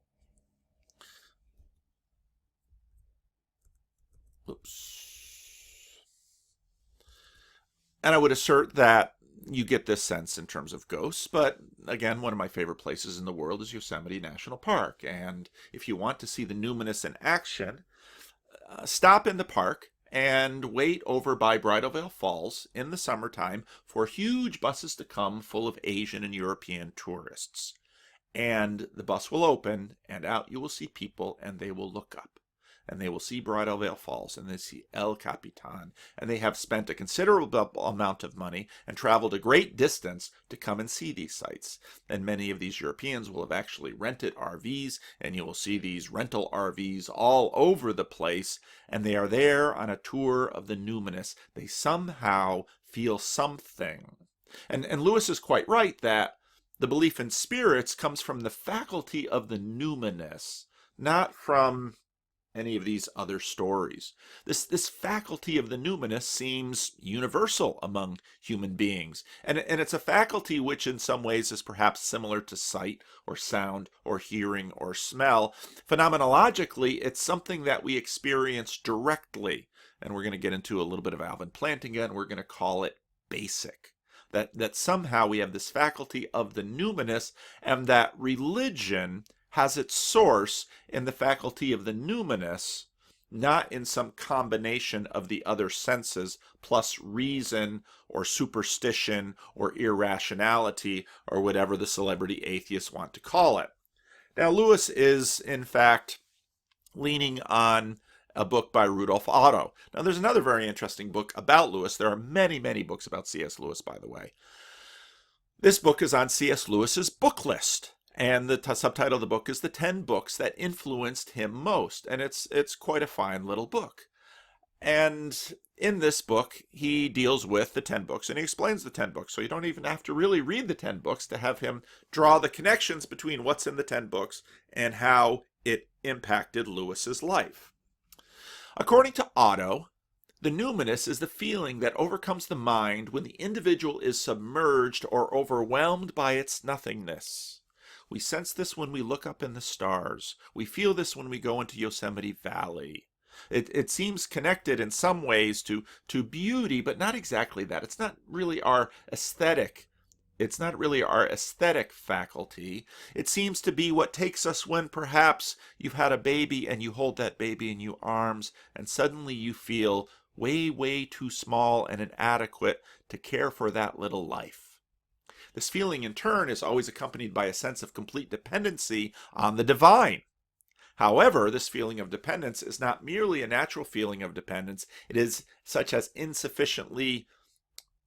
A: and I would assert that you get this sense in terms of ghosts, but again, one of my favorite places in the world is Yosemite National Park, and if you want to see the numinous in action, stop in the park and wait over by Bridal Veil Falls in the summertime for huge buses to come full of Asian and European tourists. And the bus will open, and out you will see people, and they will look up. And they will see Bridal Veil Falls, and they see El Capitan, and they have spent a considerable amount of money and traveled a great distance to come and see these sites. And many of these Europeans will have actually rented RVs, and you will see these rental RVs all over the place, and they are there on a tour of the numinous. They somehow feel something. And Lewis is quite right that the belief in spirits comes from the faculty of the numinous, not from any of these other stories. This faculty of the numinous seems universal among human beings, and it's a faculty which in some ways is perhaps similar to sight or sound or hearing or smell. Phenomenologically, it's something that we experience directly, and we're going to get into a little bit of Alvin Plantinga, and we're going to call it basic. That somehow we have this faculty of the numinous, and that religion has its source in the faculty of the numinous, not in some combination of the other senses plus reason or superstition or irrationality or whatever the celebrity atheists want to call it. Now, Lewis is, in fact, leaning on a book by Rudolf Otto. Now, there's another very interesting book about Lewis. There are many, many books about C.S. Lewis, by the way. This book is on C.S. Lewis's book list. And the subtitle of the book is The 10 Books That Influenced Him Most. And it's quite a fine little book. And in this book, he deals with the 10 books, and he explains the 10 books. So you don't even have to really read the 10 books to have him draw the connections between what's in the 10 books and how it impacted Lewis's life. According to Otto, the numinous is the feeling that overcomes the mind when the individual is submerged or overwhelmed by its nothingness. We sense this when we look up in the stars. We feel this when we go into Yosemite Valley. It seems connected in some ways to beauty, but not exactly that. It's not really our aesthetic. It's not really our aesthetic faculty. It seems to be what takes us when perhaps you've had a baby and you hold that baby in your arms and suddenly you feel way, way too small and inadequate to care for that little life. This feeling, in turn, is always accompanied by a sense of complete dependency on the divine. However, this feeling of dependence is not merely a natural feeling of dependence. It is such as insufficiently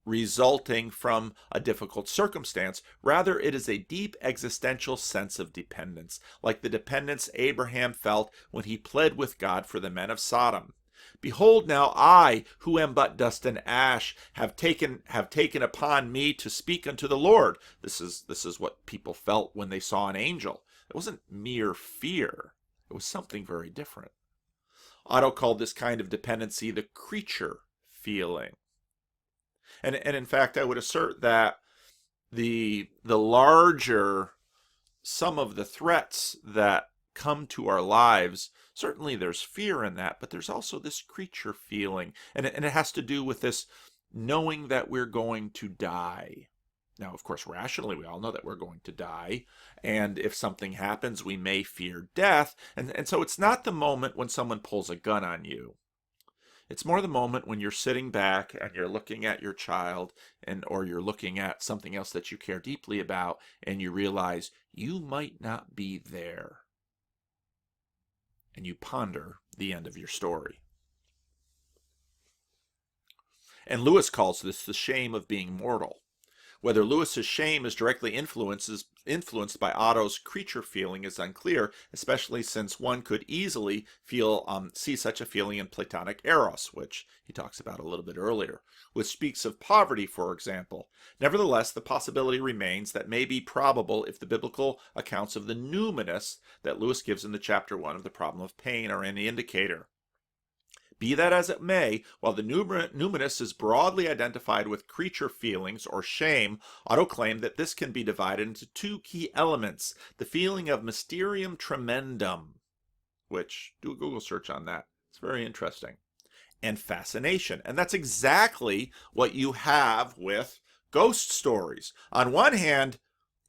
A: resulting from a difficult circumstance. Rather, it is a deep existential sense of dependence, like the dependence Abraham felt when he pled with God for the men of Sodom. Behold, now I, who am but dust and ash, have taken upon me to speak unto the Lord. This is what people felt when they saw an angel. It wasn't mere fear. It was something very different. Otto called this kind of dependency the creature feeling. And in fact, I would assert that the larger some of the threats that come to our lives, certainly there's fear in that, but there's also this creature feeling. And it has to do with this knowing that we're going to die. Now, of course, rationally, we all know that we're going to die. And if something happens, we may fear death. And so it's not the moment when someone pulls a gun on you. It's more the moment when you're sitting back and you're looking at your child or you're looking at something else that you care deeply about and you realize you might not be there. And you ponder the end of your story. And Lewis calls this the shame of being mortal. Whether Lewis's shame is directly influenced by Otto's creature feeling is unclear, especially since one could easily see such a feeling in Platonic eros, which he talks about a little bit earlier, which speaks of poverty, for example. Nevertheless, the possibility remains that may be probable if the biblical accounts of the numinous that Lewis gives in the chapter 1 of the problem of pain are any indicator. Be that as it may, while the numinous is broadly identified with creature feelings or shame, Otto claimed that this can be divided into two key elements: the feeling of mysterium tremendum, which, do a Google search on that, it's very interesting, and fascination. And that's exactly what you have with ghost stories. On one hand,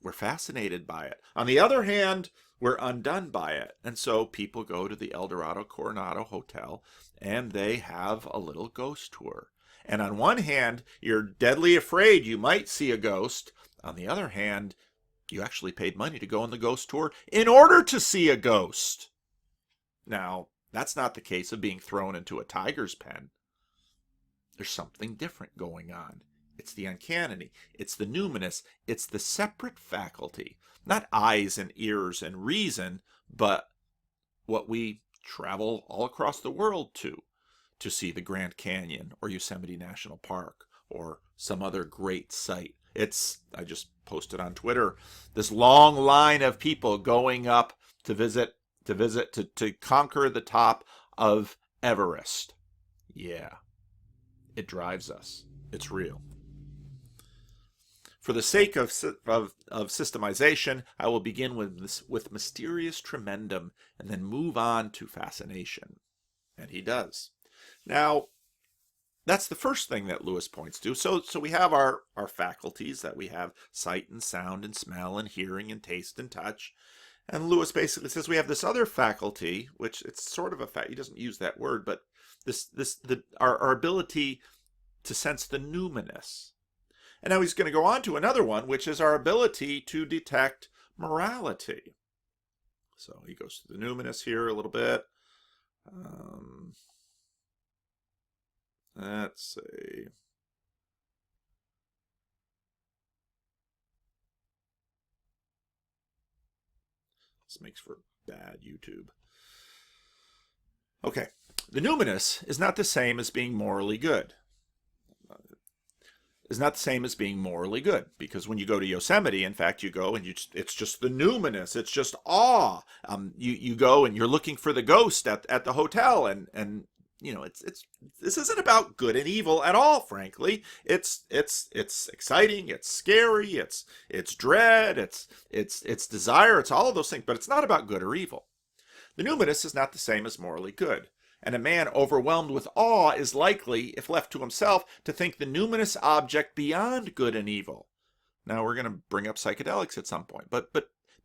A: we're fascinated by it. On the other hand, we're undone by it. And so people go to the Eldorado Coronado Hotel and they have a little ghost tour. And on one hand, you're deadly afraid you might see a ghost. On the other hand, you actually paid money to go on the ghost tour in order to see a ghost. Now, that's not the case of being thrown into a tiger's pen. There's something different going on. It's the uncanny. It's the numinous. It's the separate faculty. Not eyes and ears and reason, but what we travel all across the world to see the Grand Canyon or Yosemite National Park or some other great site. I just posted on Twitter, this long line of people going up to conquer the top of Everest. Yeah, it drives us. It's real. For the sake of systemization, I will begin with mysterious tremendum and then move on to fascination. And he does. Now, that's the first thing that Lewis points to. So we have our faculties, that we have sight and sound and smell and hearing and taste and touch. And Lewis basically says we have this other faculty, which it's sort of a fact. He doesn't use that word, but our ability to sense the numinous. And now he's going to go on to another one, which is our ability to detect morality. So he goes to the numinous here a little bit. Let's see. This makes for bad YouTube. Okay. The numinous is not the same as being morally good. Is not the same as being morally good, because when you go to Yosemite, in fact, you go and it's just the numinous, it's just awe. You go and you're looking for the ghost at the hotel, and you know this isn't about good and evil at all. Frankly, it's exciting, it's scary, it's dread, it's desire, it's all of those things, but it's not about good or evil. The numinous is not the same as morally good. And a man overwhelmed with awe is likely, if left to himself, to think the numinous object beyond good and evil. Now, we're going to bring up psychedelics at some point, but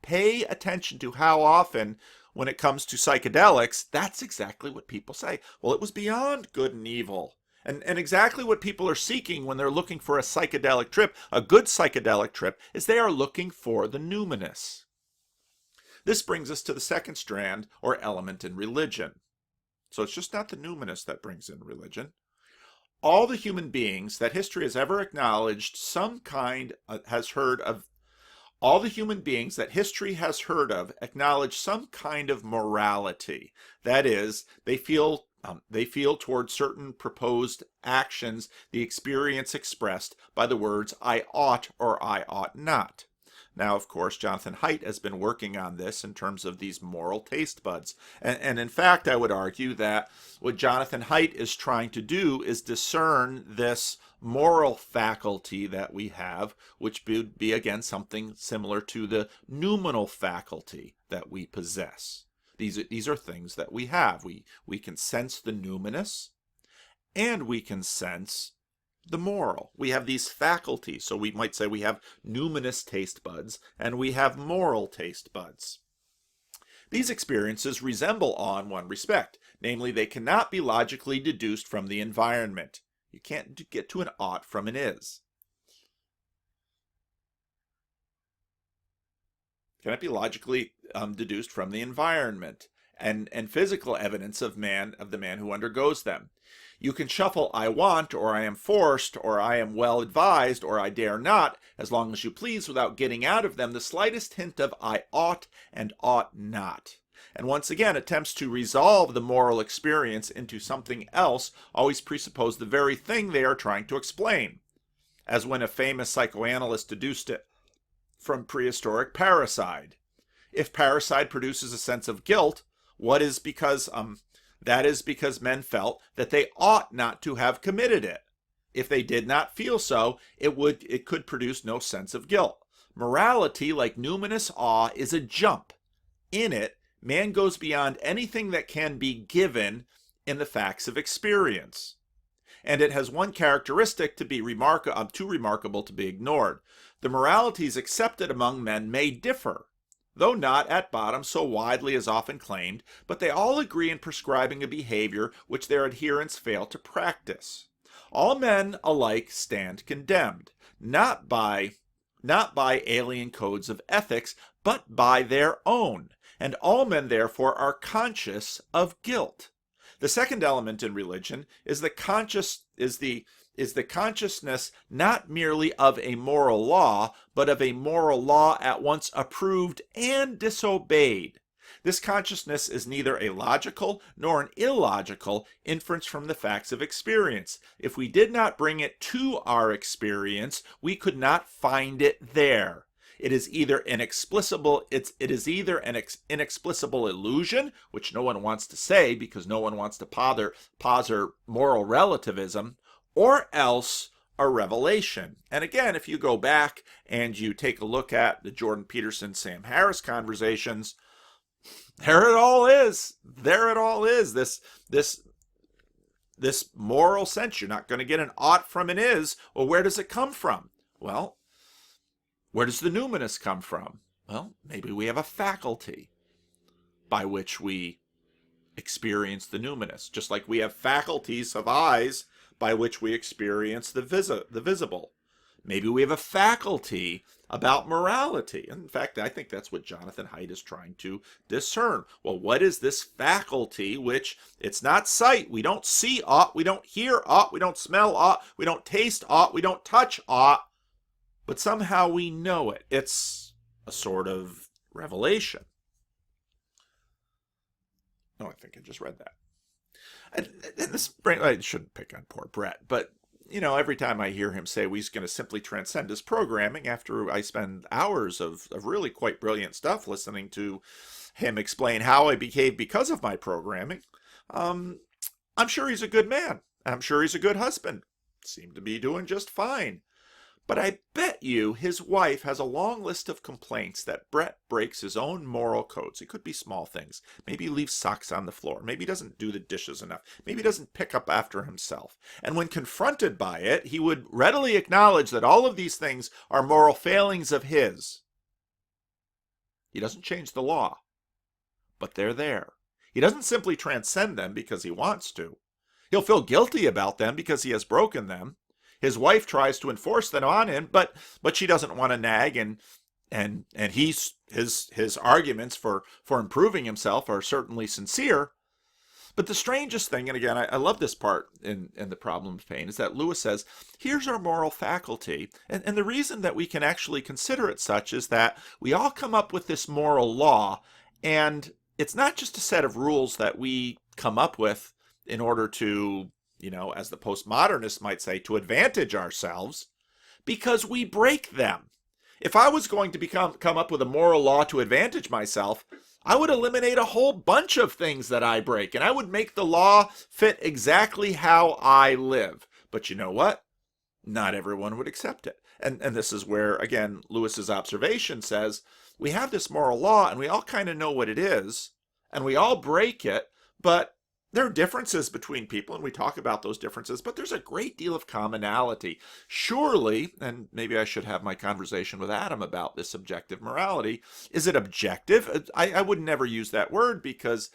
A: pay attention to how often, when it comes to psychedelics, that's exactly what people say. Well, it was beyond good and evil. And exactly what people are seeking when they're looking for a psychedelic trip, a good psychedelic trip, is they are looking for the numinous. This brings us to the second strand, or element in religion. So it's just not the numinous that brings in religion. All the human beings that history has ever acknowledged all the human beings that history has heard of acknowledge some kind of morality. That is, they feel toward certain proposed actions the experience expressed by the words I ought or I ought not. Now, of course, Jonathan Haidt has been working on this in terms of these moral taste buds. And in fact, I would argue that what Jonathan Haidt is trying to do is discern this moral faculty that we have, which would be, again, something similar to the numinal faculty that we possess. These are things that we have. We can sense the numinous, and we can sense the moral. We have these faculties. So we might say we have numinous taste buds and we have moral taste buds. These experiences resemble awe in one respect, namely they cannot be logically deduced from the environment. You can't get to an ought from an is. Cannot be logically deduced from the environment and physical evidence of the man who undergoes them. You can shuffle I want, or I am forced, or I am well advised, or I dare not, as long as you please, without getting out of them the slightest hint of I ought and ought not. And once again, attempts to resolve the moral experience into something else always presuppose the very thing they are trying to explain, as when a famous psychoanalyst deduced it from prehistoric parricide. If parricide produces a sense of guilt, that is because men felt that they ought not to have committed it. If they did not feel so, it could produce no sense of guilt. Morality, like numinous awe, is a jump. In it, man goes beyond anything that can be given in the facts of experience. And it has one characteristic too remarkable to be ignored. The moralities accepted among men may differ, though not at bottom so widely as often claimed, but they all agree in prescribing a behavior which their adherents fail to practice. All men alike stand condemned, not by alien codes of ethics, but by their own, and all men therefore are conscious of guilt. The second element in religion is the consciousness not merely of a moral law, but of a moral law at once approved and disobeyed. This consciousness is neither a logical nor an illogical inference from the facts of experience. If we did not bring it to our experience, we could not find it there. It is either an inexplicable illusion, which no one wants to say because no one wants to posit moral relativism, or else a revelation. And again, if you go back and you take a look at the Jordan Peterson, Sam Harris conversations, there it all is. There it all is. This moral sense. You're not going to get an ought from an is. Well, where does it come from? Well, where does the numinous come from? Well, maybe we have a faculty by which we experience the numinous, just like we have faculties of eyes by which we experience the visible. Maybe we have a faculty about morality. In fact, I think that's what Jonathan Haidt is trying to discern. Well, what is this faculty which it's not sight? We don't see aught, we don't hear aught, we don't smell aught, we don't taste aught, we don't touch aught, but somehow we know it. It's a sort of revelation. No, I think I just read that. And I shouldn't pick on poor Brett, but every time I hear him say he's going to simply transcend his programming after I spend hours of really quite brilliant stuff listening to him explain how I behave because of my programming, I'm sure he's a good man. I'm sure he's a good husband. Seemed to be doing just fine. But I bet you his wife has a long list of complaints that Brett breaks his own moral codes. It could be small things. Maybe he leaves socks on the floor. Maybe he doesn't do the dishes enough. Maybe he doesn't pick up after himself. And when confronted by it, he would readily acknowledge that all of these things are moral failings of his. He doesn't change the law, but they're there. He doesn't simply transcend them because he wants to. He'll feel guilty about them because he has broken them. His wife tries to enforce them on him, but she doesn't want to nag and and his arguments for improving himself are certainly sincere. But the strangest thing, and again, I love this part in The Problem of Pain, is that Lewis says, here's our moral faculty. And the reason that we can actually consider it such is that we all come up with this moral law, and it's not just a set of rules that we come up with in order to, as the postmodernists might say, to advantage ourselves, because we break them. If I was going to come up with a moral law to advantage myself, I would eliminate a whole bunch of things that I break, and I would make the law fit exactly how I live. But you know what? Not everyone would accept it. And this is where, again, Lewis's observation says, we have this moral law, and we all kind of know what it is, and we all break it, but there are differences between people, and we talk about those differences, but there's a great deal of commonality. Surely, and maybe I should have my conversation with Adam about this objective morality, is it objective? I would never use that word because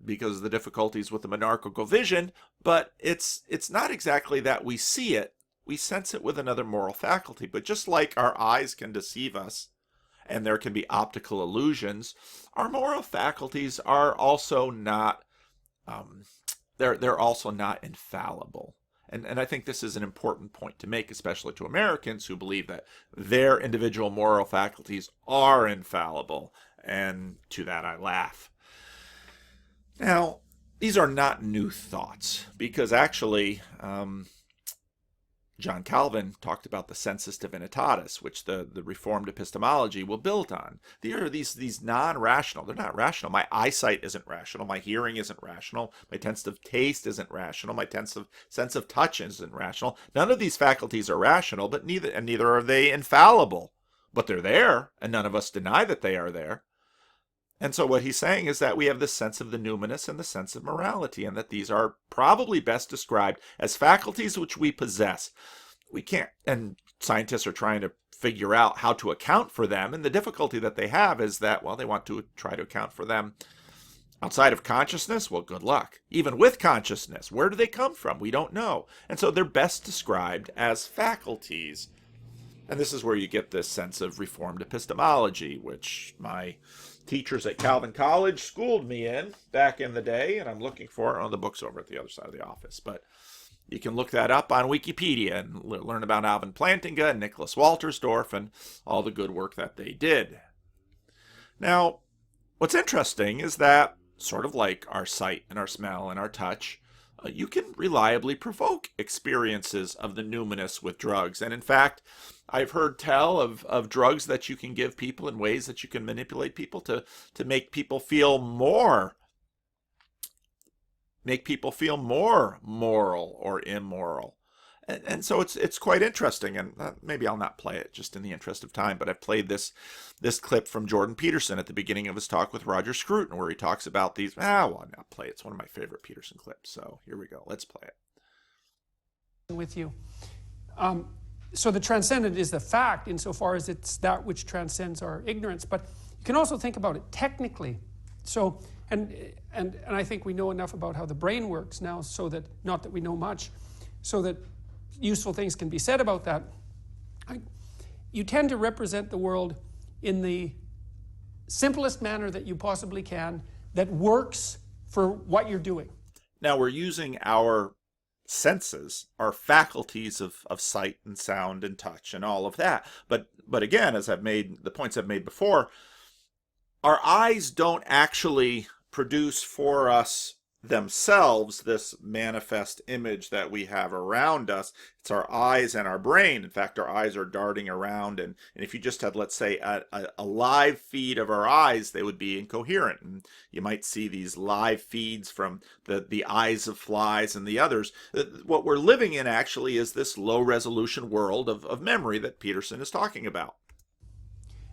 A: of the difficulties with the monarchical vision, but it's not exactly that we see it. We sense it with another moral faculty. But just like our eyes can deceive us, and there can be optical illusions, our moral faculties are also not they're also not infallible. And I think this is an important point to make, especially to Americans who believe that their individual moral faculties are infallible. And to that I laugh. Now, these are not new thoughts, because actually John Calvin talked about the sensus divinitatis, which the Reformed epistemology will build on. They are these non-rational. They're not rational. My eyesight isn't rational. My hearing isn't rational. My sense of taste isn't rational. My sense of touch isn't rational. None of these faculties are rational, but neither are they infallible. But they're there, and none of us deny that they are there. And so what he's saying is that we have this sense of the numinous and the sense of morality, and that these are probably best described as faculties which we possess. We can't, and scientists are trying to figure out how to account for them, and the difficulty that they have is that, well, they want to try to account for them outside of consciousness. Well, good luck. Even with consciousness, where do they come from? We don't know. And so they're best described as faculties. And this is where you get this sense of Reformed epistemology, which my teachers at Calvin College schooled me in back in the day, and I'm looking for it on the books over at the other side of the office. But you can look that up on Wikipedia and learn about Alvin Plantinga and Nicholas Waltersdorf and all the good work that they did. Now, what's interesting is that, sort of like our sight and our smell and our touch, you can reliably provoke experiences of the numinous with drugs. And in fact, I've heard tell of drugs that you can give people in ways that you can manipulate people to make people feel more moral or immoral. And so it's quite interesting, and maybe I'll not play it just in the interest of time, but I've played this clip from Jordan Peterson at the beginning of his talk with Roger Scruton, where he talks about these. I'll not play it. It's one of my favorite Peterson clips. So here we go. Let's play it.
E: With you. So the transcendent is the fact insofar as it's that which transcends our ignorance, but you can also think about it technically. So, and I think we know enough about how the brain works now, so that, not that we know much, so that useful things can be said about that. You tend to represent the world in the simplest manner that you possibly can, that works for what you're doing.
A: Now we're using our senses, our faculties of sight and sound and touch and all of that. But again, as I've made the points I've made before, our eyes don't actually produce for us themselves this manifest image that we have around us. It's our eyes and our brain. In fact, our eyes are darting around, and if you just had, let's say, a live feed of our eyes, they would be incoherent, and you might see these live feeds from the eyes of flies and the others. What we're living in actually is this low resolution world of memory that Peterson is talking about.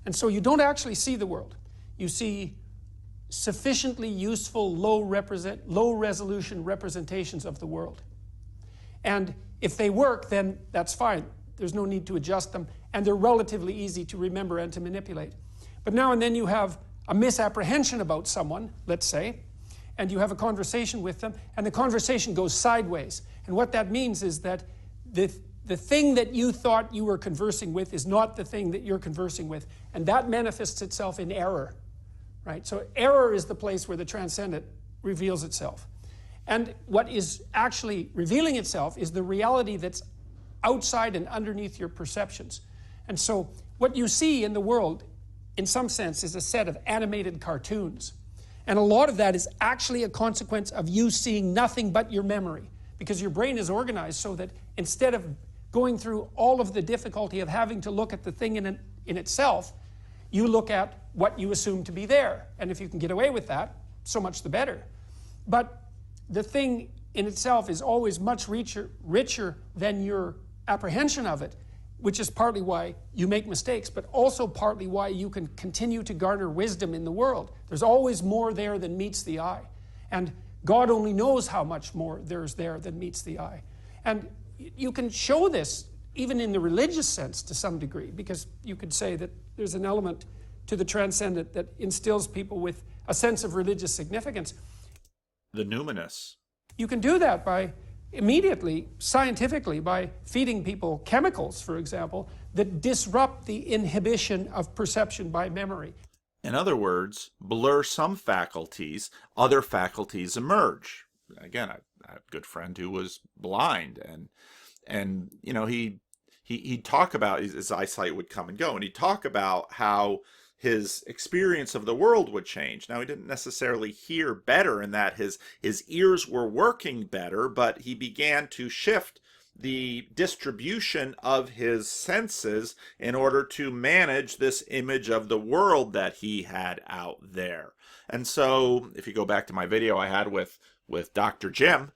E: And so you don't actually see the world. You see sufficiently useful low resolution representations of the world. And if they work, then that's fine. There's no need to adjust them, and they're relatively easy to remember and to manipulate. But now and then you have a misapprehension about someone, let's say, and you have a conversation with them, and the conversation goes sideways. And what that means is that the the thing that you thought you were conversing with is not the thing that you're conversing with. And that manifests itself in error, right? So error is the place where the transcendent reveals itself. And what is actually revealing itself is the reality that's outside and underneath your perceptions. And so what you see in the world, in some sense, is a set of animated cartoons. And a lot of that is actually a consequence of you seeing nothing but your memory, because your brain is organized so that instead of going through all of the difficulty of having to look at the thing in itself, you look at what you assume to be there. And if you can get away with that, so much the better. But the thing in itself is always much richer than your apprehension of it, which is partly why you make mistakes, but also partly why you can continue to garner wisdom in the world. There's always more there than meets the eye. And God only knows how much more there's there than meets the eye. And you can show this even in the religious sense to some degree, because you could say that there's an element to the transcendent that instills people with a sense of religious significance.
A: The numinous.
E: You can do that by immediately, scientifically, by feeding people chemicals, for example, that disrupt the inhibition of perception by memory.
A: In other words, blur some faculties, other faculties emerge. Again, I had a good friend who was blind, and you know, he'd talk about his eyesight would come and go, and he'd talk about how his experience of the world would change. Now, he didn't necessarily hear better in that his ears were working better, but he began to shift the distribution of his senses in order to manage this image of the world that he had out there. And so, if you go back to my video I had with Dr. Jim,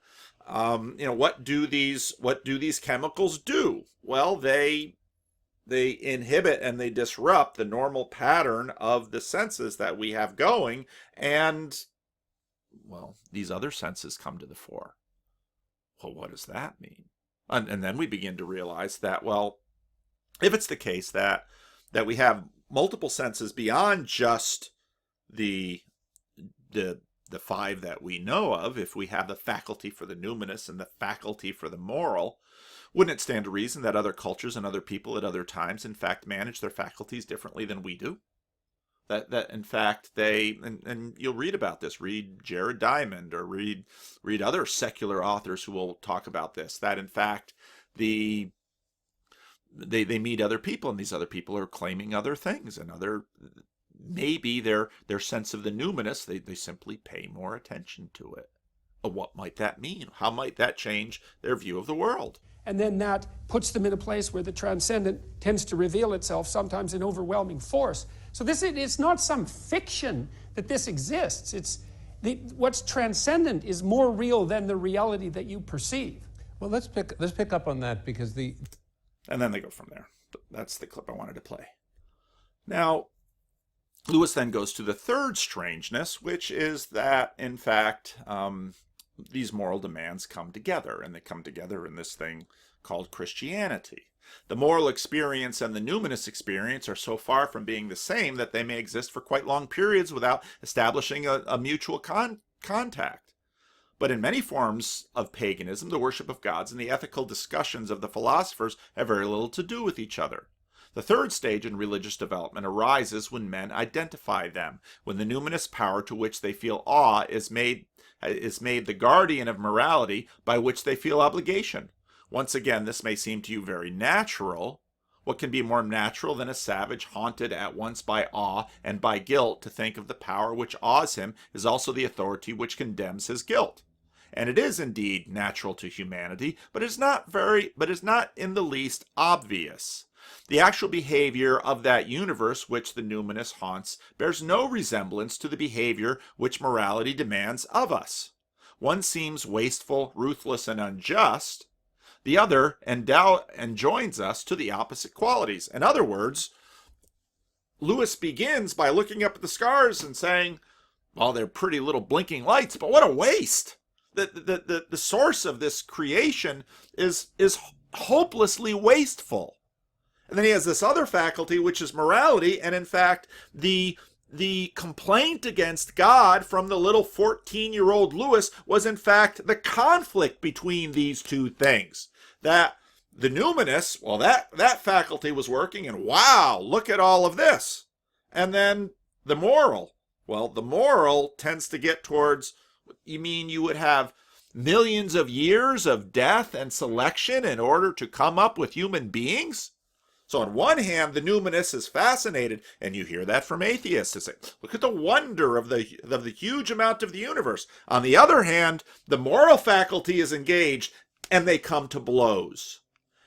A: you know, what do these chemicals do? Well, they inhibit and they disrupt the normal pattern of the senses that we have going, and, well, these other senses come to the fore. Well, what does that mean? And then we begin to realize that, well, if it's the case that we have multiple senses beyond just the five that we know of, if we have the faculty for the numinous and the faculty for the moral, wouldn't it stand to reason that other cultures and other people at other times, in fact, manage their faculties differently than we do? That in fact, they, and you'll read about this, read Jared Diamond, or read other secular authors who will talk about this, that in fact, they meet other people, and these other people are claiming other things, and maybe their sense of the numinous, they simply pay more attention to it. What might that mean? How might that change their view of the world?
E: And then that puts them in a place where the transcendent tends to reveal itself, sometimes in overwhelming force. So it's not some fiction that this exists. What's transcendent is more real than the reality that you perceive.
F: Well, let's pick up on that, because
A: and then they go from there. That's the clip I wanted to play. Now, Lewis then goes to the third strangeness, which is that, in fact, these moral demands come together, and they come together in this thing called Christianity. The moral experience and the numinous experience are so far from being the same that they may exist for quite long periods without establishing a mutual contact. But in many forms of paganism, the worship of gods and the ethical discussions of the philosophers have very little to do with each other. The third stage in religious development arises when men identify them, when the numinous power to which they feel awe is made the guardian of morality by which they feel obligation. Once again, this may seem to you very natural. What can be more natural than a savage haunted at once by awe and by guilt to think of the power which awes him is also the authority which condemns his guilt? And it is indeed natural to humanity, but is not in the least obvious. The actual behavior of that universe which the numinous haunts bears no resemblance to the behavior which morality demands of us. One seems wasteful, ruthless, and unjust. The other enjoins us to the opposite qualities. In other words, Lewis begins by looking up at the stars and saying, well, they're pretty little blinking lights, but what a waste. The source of this creation is hopelessly wasteful. And then he has this other faculty, which is morality, and in fact, the complaint against God from the little 14-year-old Lewis was in fact the conflict between these two things. That the numinous, well, that faculty was working, and wow, look at all of this. And then the moral, well, the moral tends to get towards, you mean you would have millions of years of death and selection in order to come up with human beings? So on one hand, the numinous is fascinated, and you hear that from atheists to say, look at the wonder of the huge amount of the universe. On the other hand, the moral faculty is engaged, and they come to blows.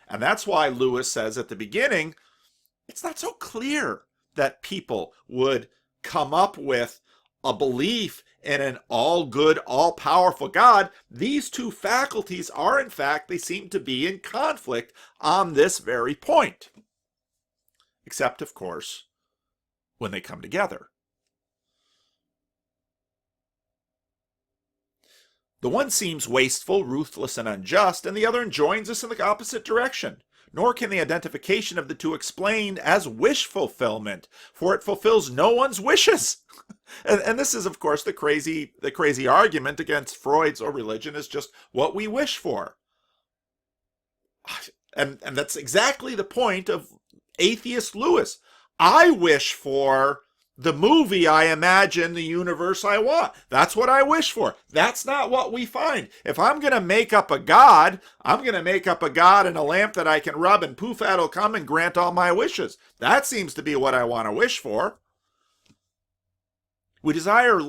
A: And that's why Lewis says at the beginning, it's not so clear that people would come up with a belief in an all-good, all-powerful God. These two faculties are, in fact, they seem to be in conflict on this very point. Except, of course, when they come together. The one seems wasteful, ruthless, and unjust, and the other enjoins us in the opposite direction. Nor can the identification of the two explain as wish fulfillment, for it fulfills no one's wishes. And this is, of course, the crazy argument against Freud's or religion is just what we wish for. And that's exactly the point of atheist Lewis. I wish for the movie I imagine, the universe I want. That's what I wish for. That's not what we find. If I'm going to make up a God, I'm going to make up a God in a lamp that I can rub, and poof, that'll come and grant all my wishes. That seems to be what I want to wish for. We desire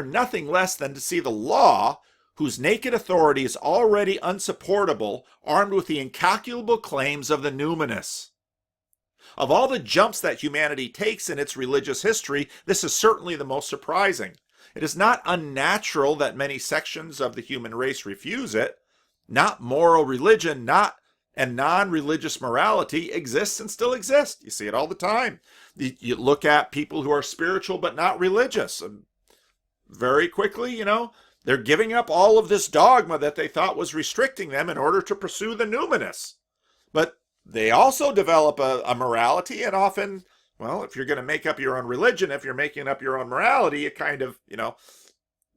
A: nothing less than to see the law, whose naked authority is already unsupportable, armed with the incalculable claims of the numinous. Of all the jumps that humanity takes in its religious history, this is certainly the most surprising. It is not unnatural that many sections of the human race refuse it. Not moral religion, and non-religious morality exists and still exists. You see it all the time. You look at people who are spiritual but not religious, and very quickly, they're giving up all of this dogma that they thought was restricting them in order to pursue the numinous. But they also develop a morality, and often, well, if you're going to make up your own religion, if you're making up your own morality, you kind of,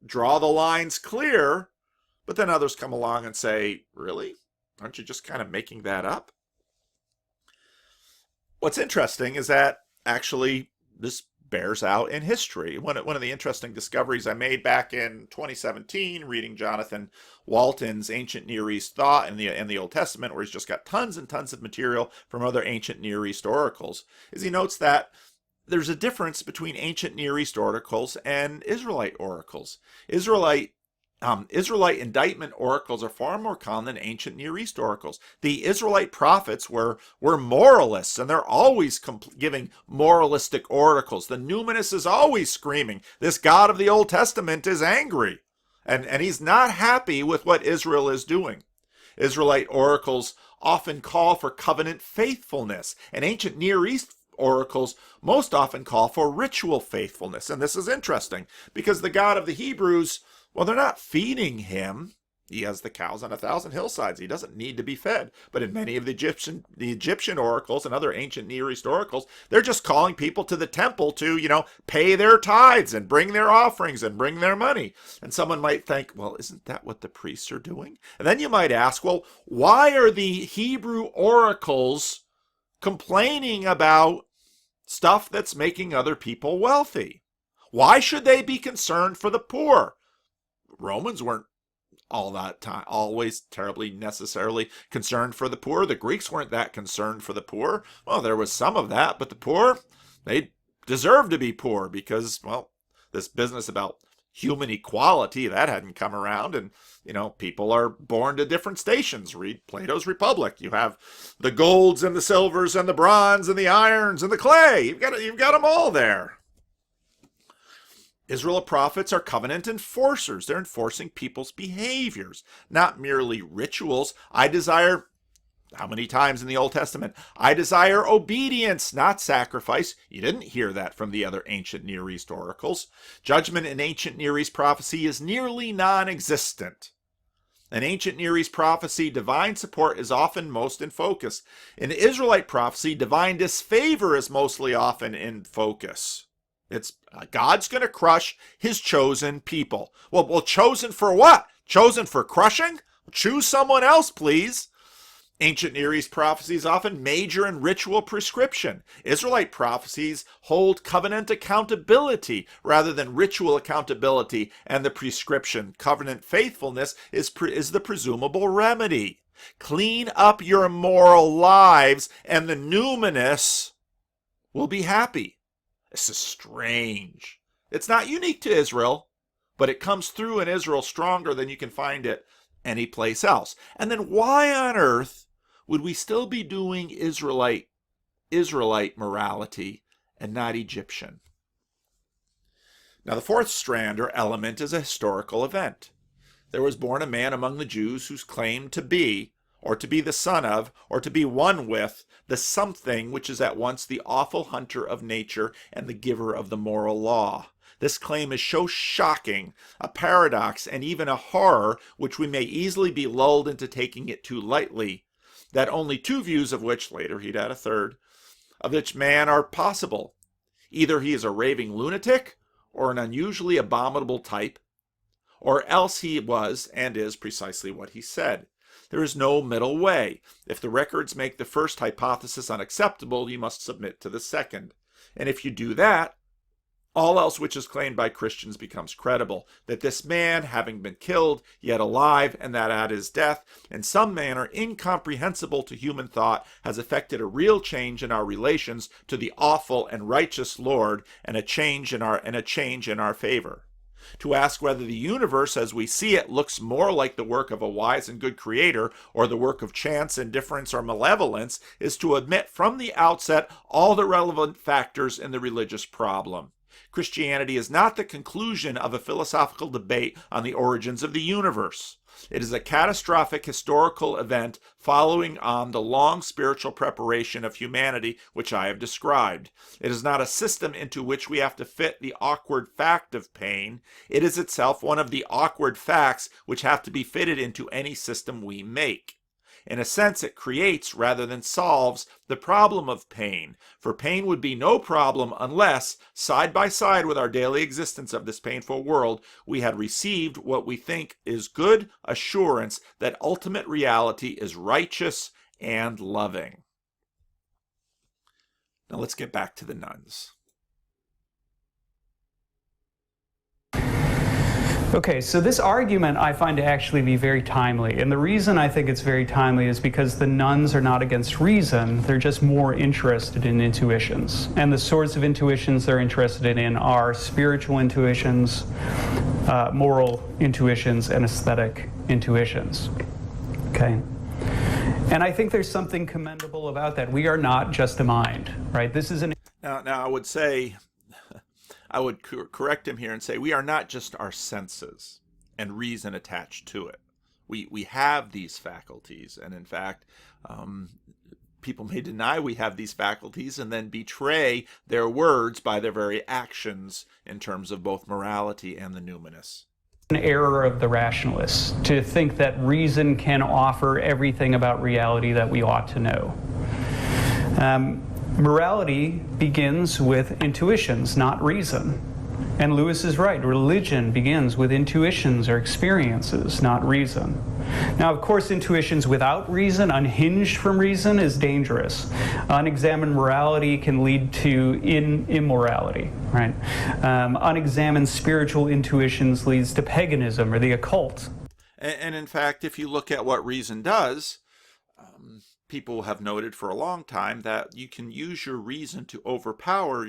A: draw the lines clear. But then others come along and say, really? Aren't you just kind of making that up? What's interesting is that actually this bears out in history. One of the interesting discoveries I made back in 2017, reading Jonathan Walton's Ancient Near East Thought in the Old Testament, where he's just got tons and tons of material from other ancient Near East oracles, is he notes that there's a difference between ancient Near East oracles and Israelite oracles. Israelite indictment oracles are far more common than ancient Near East oracles. The Israelite prophets were moralists, and they're always giving moralistic oracles. The numinous is always screaming, this God of the Old Testament is angry, and he's not happy with what Israel is doing. Israelite oracles often call for covenant faithfulness, and ancient Near East oracles most often call for ritual faithfulness. And this is interesting, because the God of the Hebrews, well, they're not feeding him. He has the cows on 1,000 hillsides. He doesn't need to be fed. But in many of the Egyptian oracles and other ancient Near East oracles, they're just calling people to the temple to, pay their tithes and bring their offerings and bring their money. And someone might think, well, isn't that what the priests are doing? And then you might ask, well, why are the Hebrew oracles complaining about stuff that's making other people wealthy? Why should they be concerned for the poor? Romans weren't all that time always terribly necessarily concerned for the poor. The Greeks weren't that concerned for the poor. Well, there was some of that, but the poor, they deserve to be poor because, well, this business about human equality, that hadn't come around, and people are born to different stations. Read Plato's Republic. You have the golds and the silvers and the bronze and the irons and the clay. You've got them all there. Israelite prophets are covenant enforcers. They're enforcing people's behaviors, not merely rituals. I desire, how many times in the Old Testament? I desire obedience, not sacrifice. You didn't hear that from the other ancient Near East oracles. Judgment in ancient Near East prophecy is nearly non-existent. In ancient Near East prophecy, divine support is often most in focus. In Israelite prophecy, divine disfavor is mostly often in focus. It's God's going to crush his chosen people. Well, chosen for what? Chosen for crushing? Choose someone else, please. Ancient Near East prophecies often major in ritual prescription. Israelite prophecies hold covenant accountability rather than ritual accountability and the prescription. Covenant faithfulness is the presumable remedy. Clean up your immoral lives and the numinous will be happy. This is strange. It's not unique to Israel, but it comes through in Israel stronger than you can find it anyplace else. And then why on earth would we still be doing Israelite morality and not Egyptian? Now the fourth strand or element is a historical event. There was born a man among the Jews whose claim to be, or to be the son of, or to be one with, the something which is at once the awful hunter of nature and the giver of the moral law. This claim is so shocking, a paradox, and even a horror, which we may easily be lulled into taking it too lightly, that only two views of which, later he'd add a third, of which man are possible. Either he is a raving lunatic, or an unusually abominable type, or else he was and is precisely what he said. There is no middle way. If the records make the first hypothesis unacceptable, you must submit to the second. And if you do that, all else which is claimed by Christians becomes credible, that this man, having been killed, yet alive, and that at his death, in some manner incomprehensible to human thought, has effected a real change in our relations to the awful and righteous Lord, and a change in our favor. To ask whether the universe as we see it looks more like the work of a wise and good creator or the work of chance, indifference, or malevolence is to admit from the outset all the relevant factors in the religious problem. Christianity is not the conclusion of a philosophical debate on the origins of the universe. It is a catastrophic historical event following on the long spiritual preparation of humanity which I have described. It is not a system into which we have to fit the awkward fact of pain. It is itself one of the awkward facts which have to be fitted into any system we make. In a sense, it creates rather than solves the problem of pain, for pain would be no problem unless, side by side with our daily existence of this painful world, we had received what we think is good assurance that ultimate reality is righteous and loving. Now let's get back to the nuns.
D: Okay, so this argument I find to actually be very timely. And the reason I think it's very timely is because the nuns are not against reason, they're just more interested in intuitions. And the sorts of intuitions they're interested in are spiritual intuitions, moral intuitions, and aesthetic intuitions. Okay? And I think there's something commendable about that. We are not just a mind, right? This is an...
A: Now I would say... I would correct him here and say we are not just our senses and reason attached to it. We have these faculties, and in fact, people may deny we have these faculties and then betray their words by their very actions in terms of both morality and the numinous.
D: An error of the rationalists to think that reason can offer everything about reality that we ought to know. Morality begins with intuitions, not reason. And Lewis is right. Religion begins with intuitions or experiences, not reason. Now, of course, intuitions without reason, unhinged from reason, is dangerous. Unexamined morality can lead to immorality, right? Unexamined spiritual intuitions leads to paganism or the occult.
A: And in fact, if you look at what reason does, people have noted for a long time that you can use your reason to overpower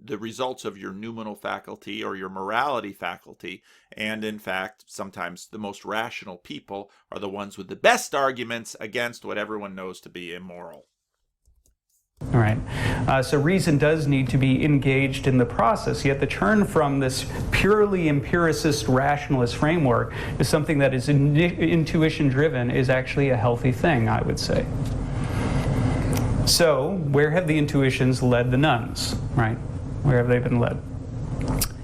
A: the results of your numinal faculty or your morality faculty. And in fact, sometimes the most rational people are the ones with the best arguments against what everyone knows to be immoral.
D: All right. So reason does need to be engaged in the process, yet the turn from this purely empiricist rationalist framework to something that is intuition driven is actually a healthy thing, I would say. So where have the intuitions led the nuns, right? Where have they been led?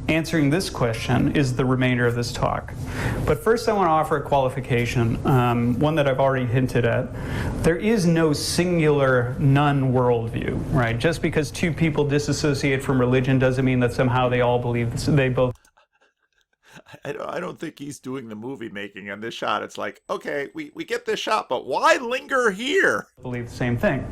D: Answering this question is the remainder of this talk. But first I want to offer a qualification, one that I've already hinted at. There is no singular nun worldview, right? Just because two people disassociate from religion doesn't mean that somehow they all believe they both...
A: I don't think he's doing the movie making on this shot. It's like, okay, we get this shot, but why linger here?
D: Believe the same thing.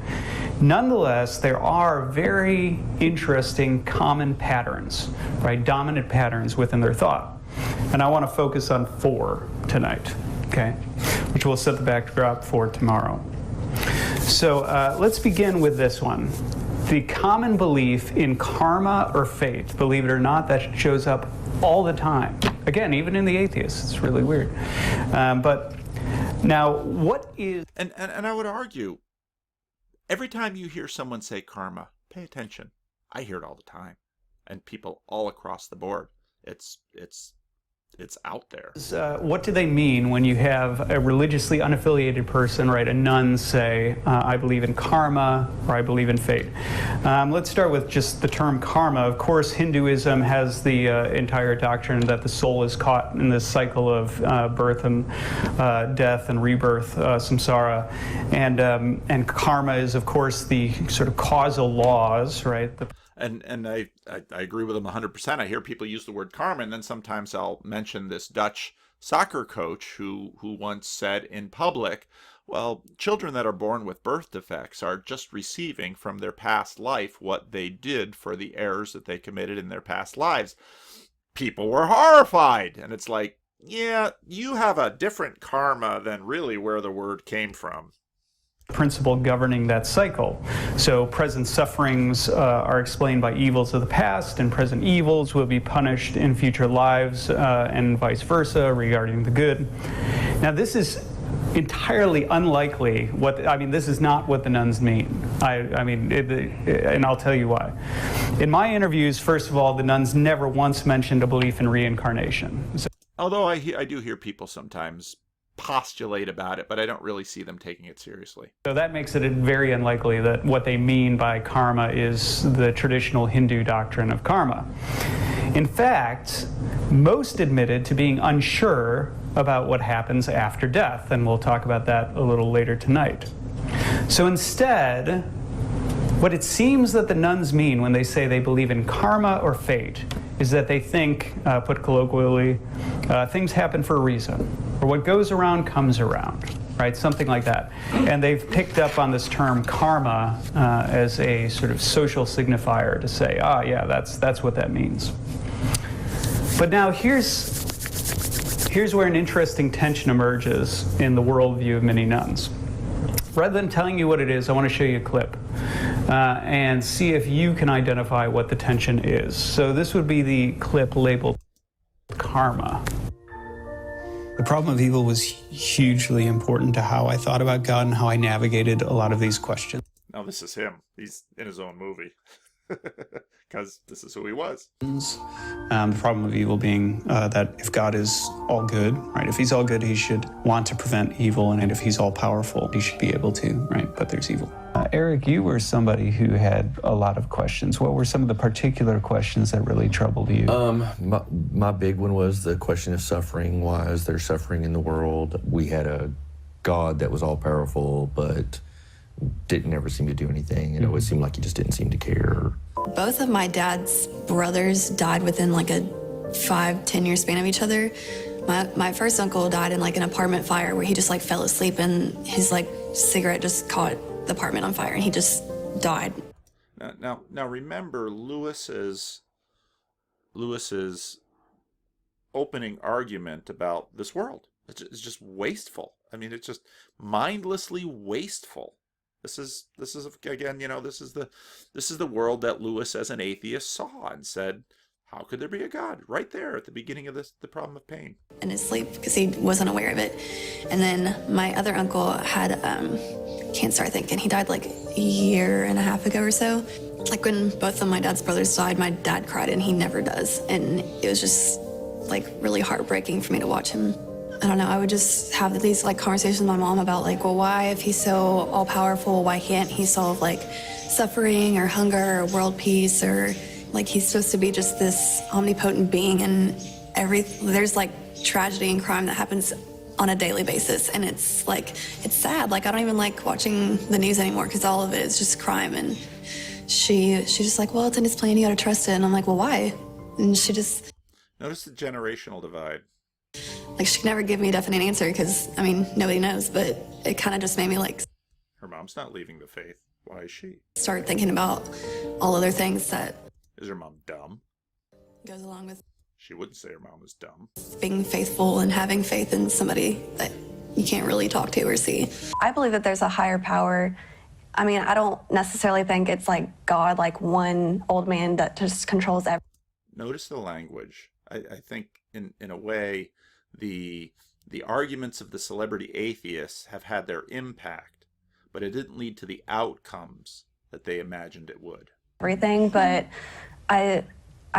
D: Nonetheless, there are very interesting common patterns, right? Dominant patterns within their thought. And I want to focus on 4 tonight, okay? Which will set the backdrop for tomorrow. So let's begin with this one. The common belief in karma or fate, believe it or not, that shows up all the time. Again, even in the atheists, it's really weird. But now, what is...
A: And I would argue, every time you hear someone say karma, pay attention. I hear it all the time. And people all across the board. It's out there.
D: What do they mean when you have a religiously unaffiliated person, right, a nun, say, I believe in karma, or I believe in fate? Let's start with just the term karma. Of course, Hinduism has the entire doctrine that the soul is caught in this cycle of birth and death and rebirth, samsara. And karma is, of course, the sort of causal laws, right?
A: And I agree with them 100%. I hear people use the word karma, and then sometimes I'll mention this Dutch soccer coach who once said in public, well, children that are born with birth defects are just receiving from their past life what they did for the errors that they committed in their past lives. People were horrified. And it's like, yeah, you have a different karma than really where the word came from.
D: Principle governing that cycle. So present sufferings are explained by evils of the past, and present evils will be punished in future lives, and vice versa regarding the good. Now, this is entirely unlikely. This is not what the nuns mean. And I'll tell you why. In my interviews, first of all, the nuns never once mentioned a belief in reincarnation.
A: Although I do hear people sometimes postulate about it, but I don't really see them taking it seriously.
D: So that makes it very unlikely that what they mean by karma is the traditional Hindu doctrine of karma. In fact, most admitted to being unsure about what happens after death, and we'll talk about that a little later tonight. So instead, what it seems that the nuns mean when they say they believe in karma or fate is that they think, put colloquially, things happen for a reason, or what goes around comes around, right? Something like that. And they've picked up on this term karma as a sort of social signifier to say, yeah, that's what that means. But now here's where an interesting tension emerges in the worldview of many nuns. Rather than telling you what it is, I want to show you a clip and see if you can identify what the tension is. So this would be the clip labeled karma.
G: The problem of evil was hugely important to how I thought about God and how I navigated a lot of these questions.
A: Now this is him. He's in his own movie. Because this is who he was.
G: The problem of evil being that if God is all good, right? If he's all good, he should want to prevent evil, and if he's all powerful, he should be able to, right? But there's evil.
H: Eric, you were somebody who had a lot of questions. What were some of the particular questions that really troubled you?
I: My big one was the question of suffering. Why is there suffering in the world? We had a God that was all powerful, but didn't ever seem to do anything. It always seemed like he just didn't seem to care.
J: Both of my dad's brothers died within like a 5-10 year span of each other. My first uncle died in like an apartment fire where he just like fell asleep and his like cigarette just caught the apartment on fire and he just died.
A: Now remember Lewis's opening argument about this world. It's just wasteful. I mean, it's just mindlessly wasteful. This is again, this is the world that Lewis as an atheist saw and said, how could there be a God? Right there at the beginning of the problem of pain.
J: In his sleep because he wasn't aware of it. And then my other uncle had cancer, I think, and he died like a year and a half ago or so. Like when both of my dad's brothers died, my dad cried and he never does. And it was just like really heartbreaking for me to watch him. I don't know, I would just have these like conversations with my mom about like, well, why, if he's so all powerful, why can't he solve like suffering or hunger or world peace, or like he's supposed to be just this omnipotent being, and there's like tragedy and crime that happens on a daily basis, and it's like, it's sad. Like I don't even like watching the news anymore because all of it is just crime. And she's just like, well, it's in his plan, you gotta trust it. And I'm like, well, why? And she just...
A: Notice the generational divide.
J: Like, she could never give me a definite answer because, I mean, nobody knows, but it kind of just made me, like,
A: Her mom's not leaving the faith. Why is she?
J: start thinking about all other things that
A: Is her mom dumb?
J: goes along with
A: She wouldn't say her mom was dumb.
J: being faithful and having faith in somebody that you can't really talk to or see.
K: I believe that there's a higher power. I mean, I don't necessarily think it's like God, like one old man that just controls everything.
A: Notice the language. I think in a way the arguments of the celebrity atheists have had their impact, but it didn't lead to the outcomes that they imagined it would.
K: But I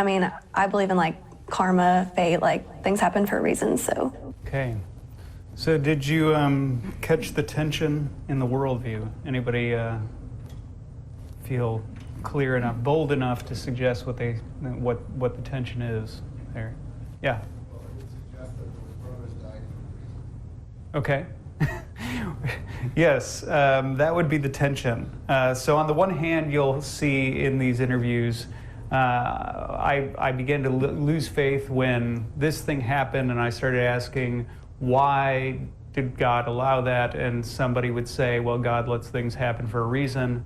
K: mean, I believe in like karma, fate, like things happen for a reason, so.
D: Okay. So did you catch the tension in the worldview? Anybody feel clear enough, bold enough to suggest what the tension is there? Yeah. Okay. Yes, that would be the tension. So on the one hand, you'll see in these interviews, I began to lose faith when this thing happened, and I started asking, why did God allow that? And somebody would say, well, God lets things happen for a reason.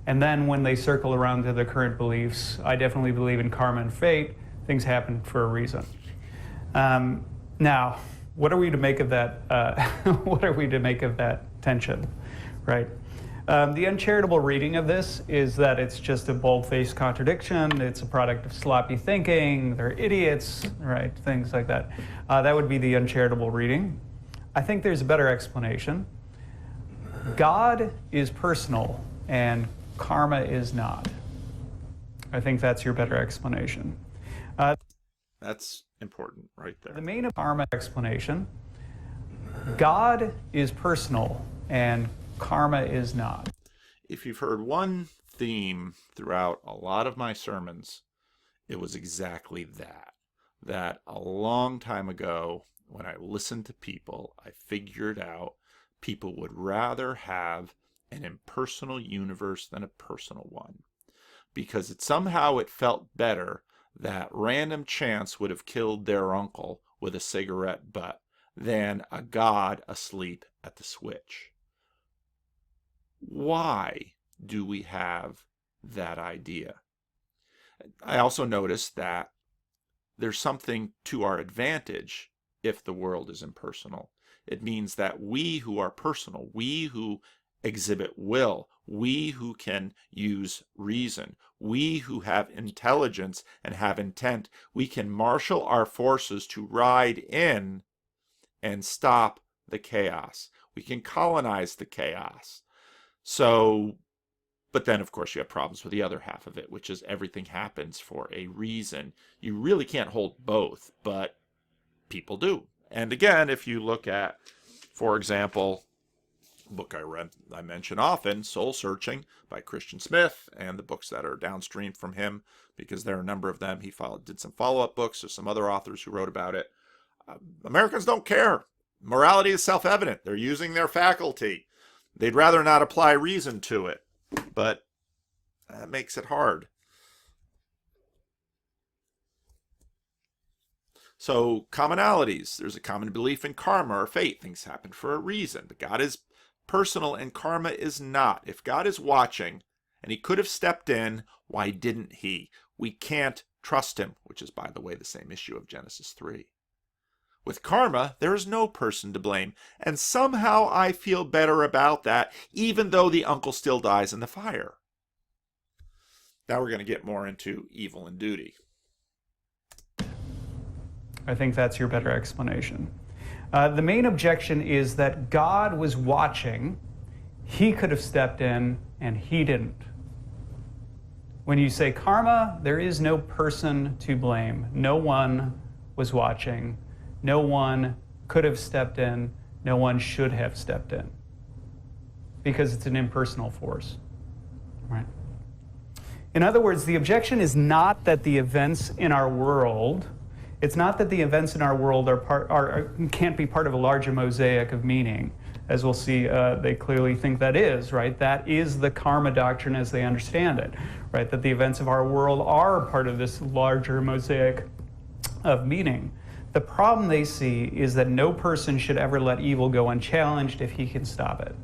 D: And then when they circle around to their current beliefs, I definitely believe in karma and fate. Things happen for a reason. Now, what are we to make of that? What are we to make of that tension, right? The uncharitable reading of this is that it's just a bold-faced contradiction. It's a product of sloppy thinking. They're idiots, right? Things like that. That would be the uncharitable reading. I think there's a better explanation. God is personal and karma is not. I think that's your better explanation.
A: That's important right there.
D: The main karma explanation, God is personal and karma is not.
A: If you've heard one theme throughout a lot of my sermons, it was exactly that. That a long time ago, when I listened to people, I figured out people would rather have an impersonal universe than a personal one. Because somehow it felt better that random chance would have killed their uncle with a cigarette butt than a God asleep at the switch. Why do we have that idea? I also noticed that there's something to our advantage if the world is impersonal. It means that we who are personal, we who exhibit will, we who can use reason, we who have intelligence and have intent, we can marshal our forces to ride in and stop the chaos. We can colonize the chaos. So, but then of course you have problems with the other half of it, which is everything happens for a reason. You really can't hold both, but people do. And again, if you look at, for example, a book I mention often, Soul Searching by Christian Smith, and the books that are downstream from him, because there are a number of them. He did some follow-up books. There's some other authors who wrote about it. Americans don't care. Morality is self-evident. They're using their faculty. They'd rather not apply reason to it, but that makes it hard. So commonalities. There's a common belief in karma or fate. Things happen for a reason, but God is personal and karma is not. If God is watching and he could have stepped in, why didn't he? We can't trust him, which is, by the way, the same issue of Genesis 3. With karma, there is no person to blame, and somehow I feel better about that, even though the uncle still dies in the fire. Now we're going to get more into evil and duty.
D: I think that's your better explanation. The main objection is that God was watching. He could have stepped in, and he didn't. When you say karma, there is no person to blame. No one was watching. No one could have stepped in. No one should have stepped in. Because it's an impersonal force. Right? In other words, the objection is not that the events in our world, it's not that the events in our world can't be part of a larger mosaic of meaning. As we'll see, they clearly think that is, right? That is the karma doctrine as they understand it, right? That the events of our world are part of this larger mosaic of meaning. The problem they see is that no person should ever let evil go unchallenged if he can stop it.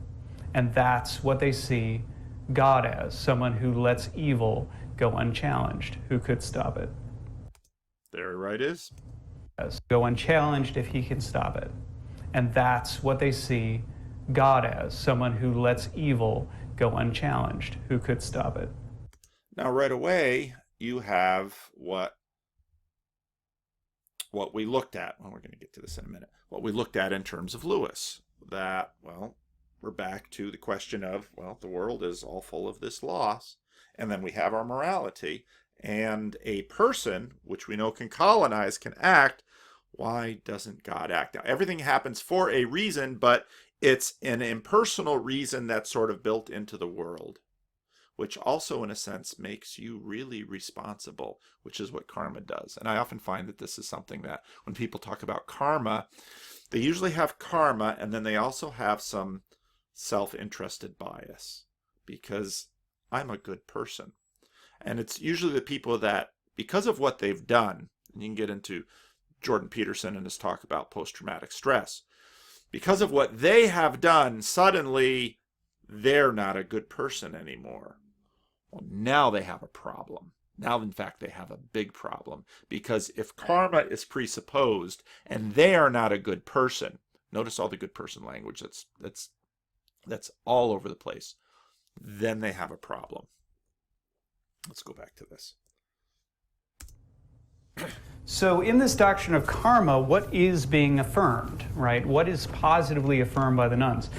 D: And that's what they see God as, someone who lets evil go unchallenged, who could stop it.
A: There right is.
D: Go unchallenged if he can stop it. And that's what they see God as, someone who lets evil go unchallenged, who could stop it.
A: Now, right away, you have what we looked at. Well, we're going to get to this in a minute. What we looked at in terms of Lewis. That, well, we're back to the question of, well, the world is all full of this loss. And then we have our morality. And a person, which we know can colonize, can act. Why doesn't God act? Now, everything happens for a reason, but it's an impersonal reason that's sort of built into the world, which also, in a sense, makes you really responsible, which is what karma does. And I often find that this is something that when people talk about karma, they usually have karma, and then they also have some self-interested bias, because I'm a good person. And it's usually the people that, because of what they've done, and you can get into Jordan Peterson and his talk about post-traumatic stress, because of what they have done, suddenly they're not a good person anymore. Well, now they have a problem. Now, in fact, they have a big problem, because if karma is presupposed and they are not a good person, notice all the good person language that's all over the place, then they have a problem. Let's go back to this.
D: So in this doctrine of karma, what is being affirmed, right? What is positively affirmed by the nuns?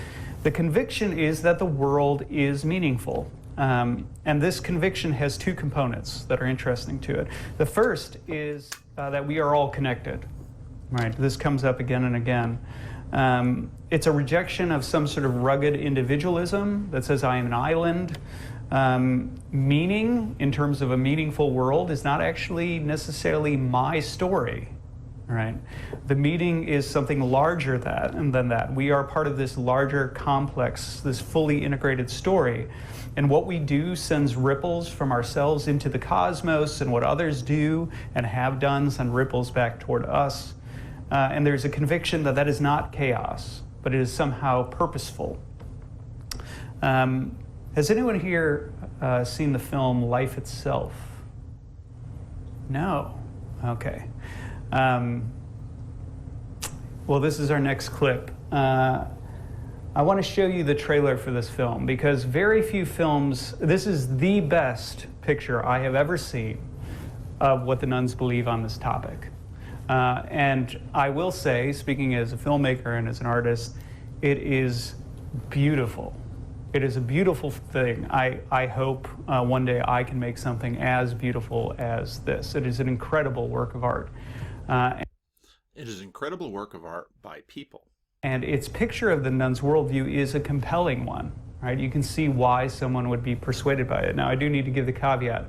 D: The conviction is that the world is meaningful. And this conviction has two components that are interesting to it. The first is that we are all connected, right? This comes up again and again. It's a rejection of some sort of rugged individualism that says I am an island. Meaning, in terms of a meaningful world, is not actually necessarily my story, right? The meaning is something larger than that. We are part of this larger complex, this fully integrated story. And what we do sends ripples from ourselves into the cosmos, and what others do and have done send ripples back toward us. And there's a conviction that that is not chaos, but it is somehow purposeful. Has anyone here seen the film Life Itself? No? Okay. Well, this is our next clip. I want to show you the trailer for this film, because very few films, this is the best picture I have ever seen of what the nuns believe on this topic. And I will say, speaking as a filmmaker and as an artist, it is beautiful. It is a beautiful thing. I hope one day I can make something as beautiful as this. It is an incredible work of art.
A: It is an incredible work of art by people.
D: And its picture of the nun's worldview is a compelling one, right? You can see why someone would be persuaded by it. Now, I do need to give the caveat.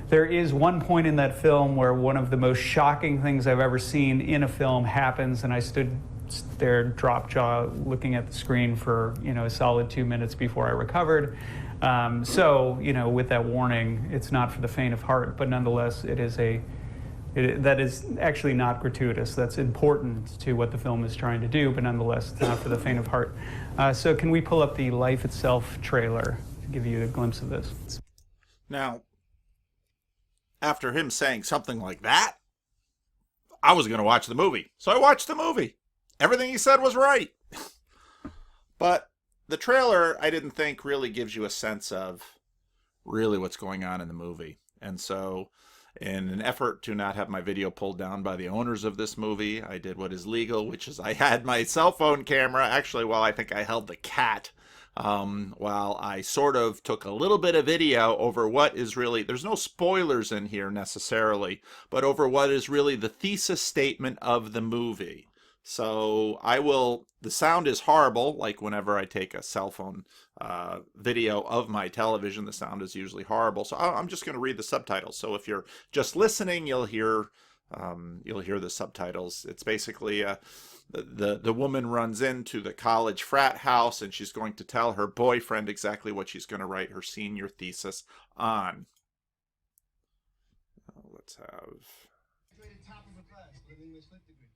D: There is one point in that film where one of the most shocking things I've ever seen in a film happens, and I stood there drop jaw looking at the screen for a solid 2 minutes before I recovered. So with that warning, it's not for the faint of heart, but nonetheless that is actually not gratuitous. That's important to what the film is trying to do, but nonetheless it's not for the faint of heart. So can we pull up the Life Itself trailer to give you a glimpse of this?
A: Now, after him saying something like that, I was going to watch the movie. So I watched the movie. Everything he said was right. But the trailer, I didn't think really gives you a sense of really what's going on in the movie. And so in an effort to not have my video pulled down by the owners of this movie, I did what is legal, which is I had my cell phone camera, actually, while I think I held the cat, while I sort of took a little bit of video over what is really, there's no spoilers in here necessarily, but over what is really the thesis statement of the movie. So the sound is horrible, like whenever I take a cell phone video of my television, the sound is usually horrible. So I'm just going to read the subtitles. So if you're just listening, you'll hear the subtitles. It's basically the woman runs into the college frat house, and she's going to tell her boyfriend exactly what she's going to write her senior thesis on. Let's have...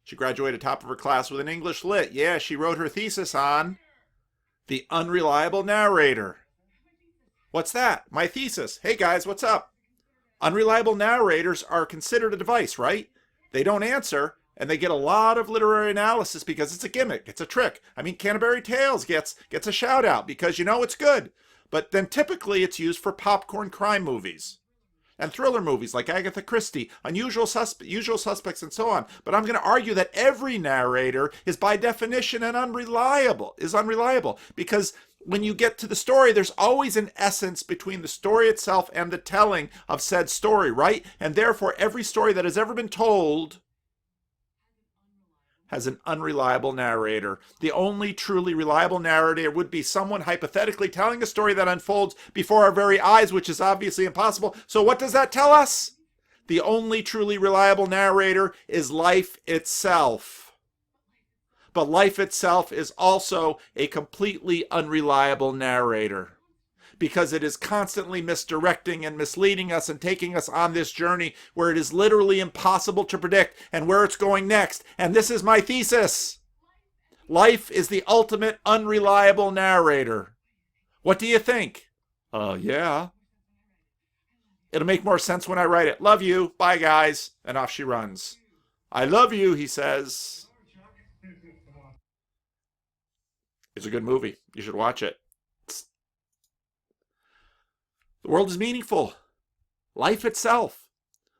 A: She graduated top of her class with an English lit. Yeah, she wrote her thesis on the unreliable narrator. What's that? My thesis. Hey guys, what's up? Unreliable narrators are considered a device, right? They don't answer, and they get a lot of literary analysis because it's a gimmick, it's a trick. I mean, Canterbury Tales gets a shout out because you know it's good. But then typically it's used for popcorn crime movies and thriller movies like Agatha Christie, Usual Suspects, and so on. But I'm going to argue that every narrator is by definition unreliable because when you get to the story, there's always an essence between the story itself and the telling of said story, right? And therefore, every story that has ever been told has an unreliable narrator. The only truly reliable narrator would be someone hypothetically telling a story that unfolds before our very eyes, which is obviously impossible. So what does that tell us? The only truly reliable narrator is life itself. But life itself is also a completely unreliable narrator, because it is constantly misdirecting and misleading us and taking us on this journey where it is literally impossible to predict and where it's going next. And this is my thesis. Life is the ultimate unreliable narrator. What do you think? Yeah. It'll make more sense when I write it. Love you. Bye, guys. And off she runs. I love you, he says. It's a good movie. You should watch it. The world is meaningful. Life itself.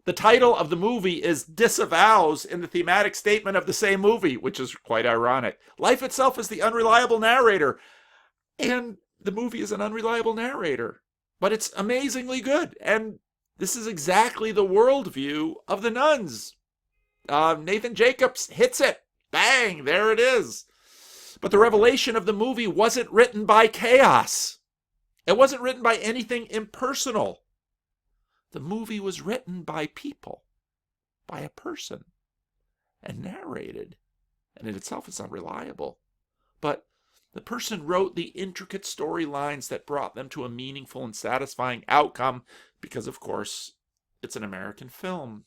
A: The title of the movie is Disavows in the thematic statement of the same movie, which is quite ironic. Life itself is the unreliable narrator. And the movie is an unreliable narrator. But it's amazingly good. And this is exactly the worldview of the nuns. Nathan Jacobs hits it. Bang, there it is. But the revelation of the movie wasn't written by chaos. It wasn't written by anything impersonal. The movie was written by people, by a person, and narrated. And in itself, it's unreliable. But the person wrote the intricate storylines that brought them to a meaningful and satisfying outcome because, of course, it's an American film.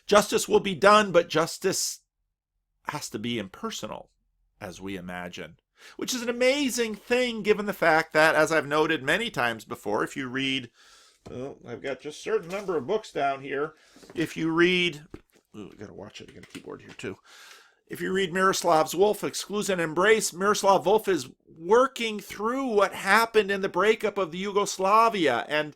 A: Justice will be done, but justice has to be impersonal, as we imagine. Which is an amazing thing given the fact that, as I've noted many times before, if you read, I've got just a certain number of books down here. If you read, I gotta watch it, I got a keyboard here too. If you read Miroslav Volf, Exclusion and Embrace, Miroslav Volf is working through what happened in the breakup of the Yugoslavia, and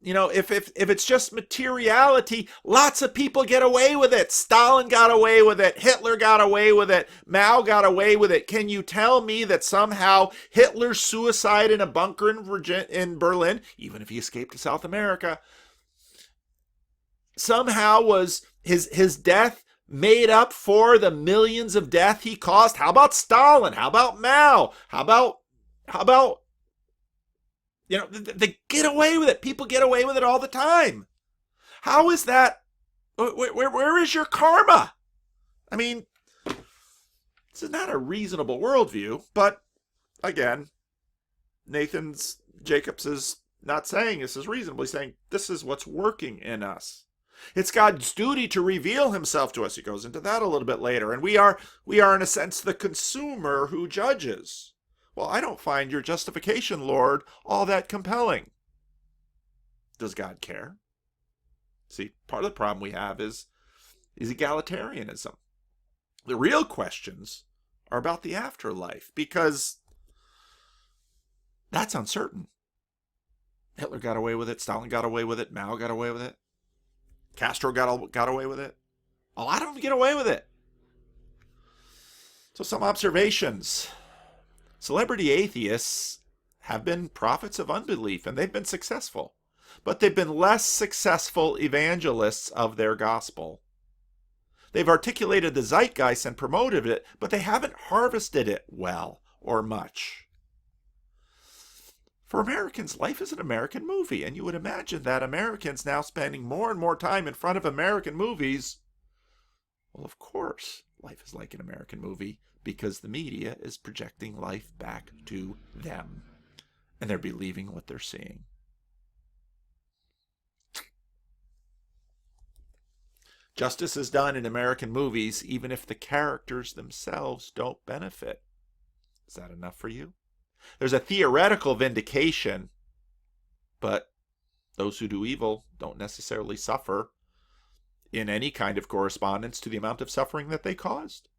A: you know, if it's just materiality, lots of people get away with it. Stalin got away with it. Hitler got away with it. Mao got away with it. Can you tell me that somehow Hitler's suicide in a bunker in Berlin, even if he escaped to South America, somehow was his death made up for the millions of death he caused? How about Stalin? How about Mao? How about you know, they get away with it. People get away with it all the time. How is that? Where is your karma? I mean, this is not a reasonable worldview, but again, Jacobs is not saying this is reasonable. He's saying this is what's working in us. It's God's duty to reveal himself to us. He goes into that a little bit later. And we are in a sense the consumer who judges. Well, I don't find your justification, Lord, all that compelling. Does God care? See, part of the problem we have is egalitarianism. The real questions are about the afterlife, because that's uncertain. Hitler got away with it. Stalin got away with it. Mao got away with it. Castro got away with it. A lot of them get away with it. So some observations. Celebrity atheists have been prophets of unbelief, and they've been successful. But they've been less successful evangelists of their gospel. They've articulated the zeitgeist and promoted it, but they haven't harvested it well or much. For Americans, life is an American movie, and you would imagine that Americans now spending more and more time in front of American movies. Well, of course, life is like an American movie, because the media is projecting life back to them, and they're believing what they're seeing. Justice is done in American movies even if the characters themselves don't benefit. Is that enough for you? There's a theoretical vindication, but those who do evil don't necessarily suffer in any kind of correspondence to the amount of suffering that they caused.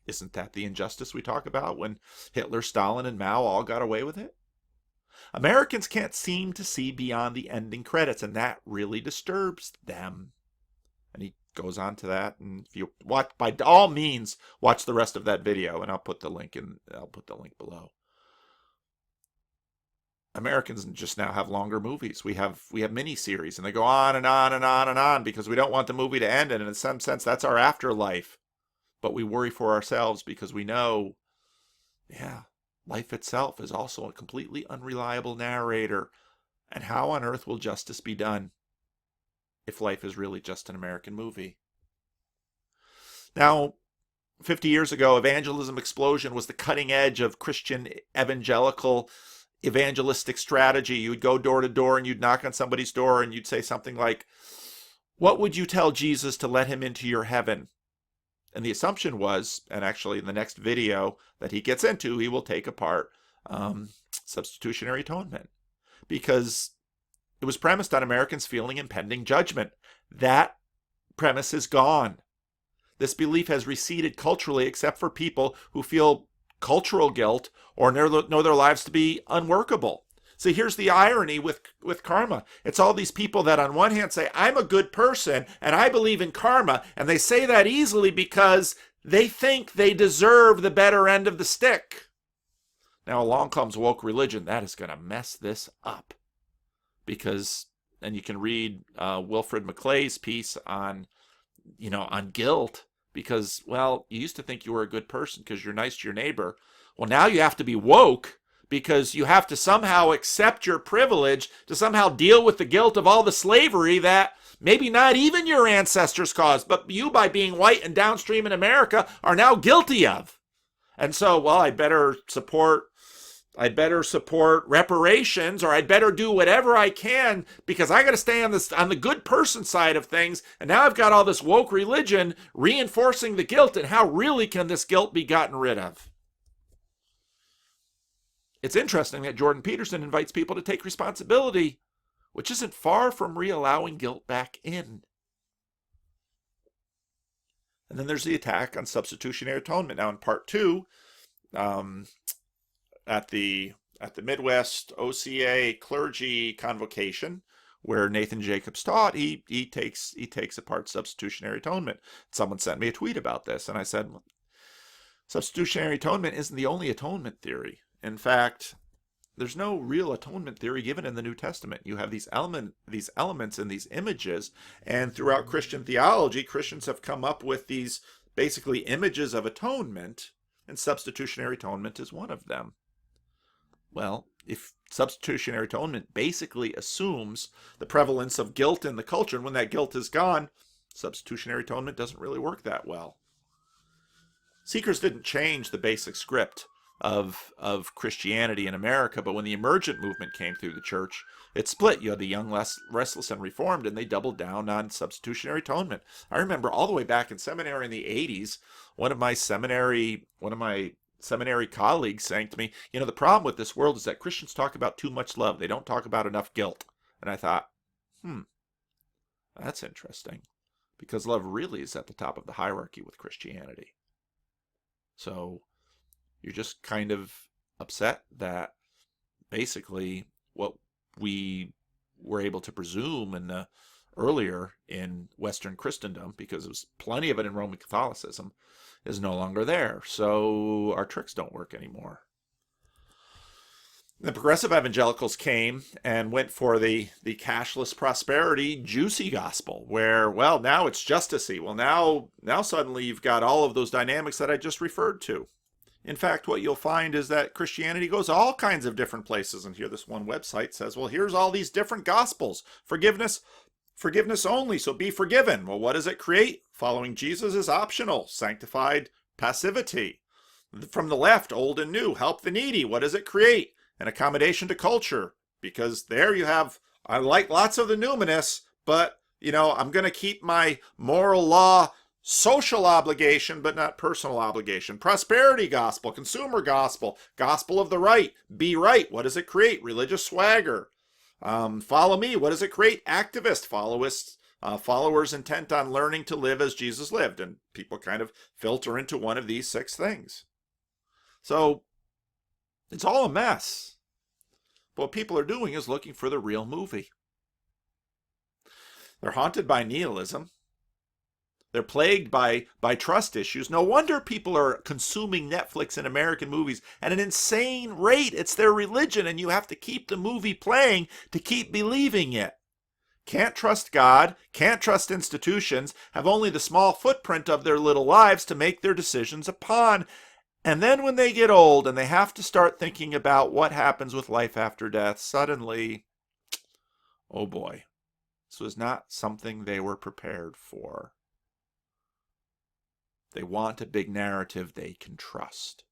A: Isn't that the injustice we talk about when Hitler, Stalin, and Mao all got away with it? Americans can't seem to see beyond the ending credits, and that really disturbs them. And he goes on to that, and if you watch, by all means, watch the rest of that video, and I'll put the link below. Americans just now have longer movies. We have mini-series, and they go on and on and on and on because we don't want the movie to end, and in some sense, that's our afterlife. But we worry for ourselves because we know, life itself is also a completely unreliable narrator. And how on earth will justice be done if life is really just an American movie? Now, 50 years ago, evangelism explosion was the cutting edge of Christian evangelical evangelistic strategy. You would go door to door and you'd knock on somebody's door and you'd say something like, "What would you tell Jesus to let him into your heaven?" And the assumption was, and actually in the next video that he gets into, he will take apart substitutionary atonement, because it was premised on Americans feeling impending judgment. That premise is gone. This belief has receded culturally, except for people who feel cultural guilt or know their lives to be unworkable. See, here's the irony with karma. It's all these people that on one hand say, I'm a good person and I believe in karma, and they say that easily because they think they deserve the better end of the stick. Now along comes woke religion. That is going to mess this up. Because, and you can read Wilfred McClay's piece on guilt, because, well, you used to think you were a good person because you're nice to your neighbor. Well, now you have to be woke, because you have to somehow accept your privilege to somehow deal with the guilt of all the slavery that maybe not even your ancestors caused, but you, by being white and downstream in America, are now guilty of. And so, well, I'd better support reparations, or I'd better do whatever I can because I got to stay on the good person side of things. And now I've got all this woke religion reinforcing the guilt, and how really can this guilt be gotten rid of? It's interesting that Jordan Peterson invites people to take responsibility, which isn't far from re-allowing guilt back in. And then there's the attack on substitutionary atonement. Now in part 2, at the Midwest OCA clergy convocation, where Nathan Jacobs taught, he takes apart substitutionary atonement. Someone sent me a tweet about this, and I said, substitutionary atonement isn't the only atonement theory. In fact, there's no real atonement theory given in the New Testament. You have these elements and these images, and throughout Christian theology, Christians have come up with these basically images of atonement, and substitutionary atonement is one of them. Well, if substitutionary atonement basically assumes the prevalence of guilt in the culture, and when that guilt is gone, substitutionary atonement doesn't really work that well. Seekers didn't change the basic script of Christianity in America, but when the emergent movement came through the church, it split. You had the young, restless, and reformed, and they doubled down on substitutionary atonement. I remember all the way back in seminary in the 80s, one of my seminary colleagues saying to me, the problem with this world is that Christians talk about too much love. They don't talk about enough guilt. And I thought, that's interesting, because love really is at the top of the hierarchy with Christianity. So you're just kind of upset that basically what we were able to presume earlier in Western Christendom, because there was plenty of it in Roman Catholicism, is no longer there. So our tricks don't work anymore. The progressive evangelicals came and went for the cashless prosperity juicy gospel, where, well, now it's justicey. Well, now suddenly you've got all of those dynamics that I just referred to. In fact, what you'll find is that Christianity goes all kinds of different places. And here this one website says, well, here's all these different gospels. Forgiveness only, so be forgiven. Well, what does it create? Following Jesus is optional. Sanctified passivity. From the left, old and new, help the needy. What does it create? An accommodation to culture. Because there you have, I like lots of the numinous, but I'm going to keep my moral law social obligation, but not personal obligation. Prosperity gospel, consumer gospel, gospel of the right. Be right. What does it create? Religious swagger. Follow me. What does it create? Activist, followers intent on learning to live as Jesus lived. And people kind of filter into one of these 6 things. So it's all a mess. But what people are doing is looking for the real movie. They're haunted by nihilism. They're plagued by trust issues. No wonder people are consuming Netflix and American movies at an insane rate. It's their religion, and you have to keep the movie playing to keep believing it. Can't trust God, can't trust institutions, have only the small footprint of their little lives to make their decisions upon. And then when they get old and they have to start thinking about what happens with life after death, suddenly, oh boy, this was not something they were prepared for. They want a big narrative they can trust,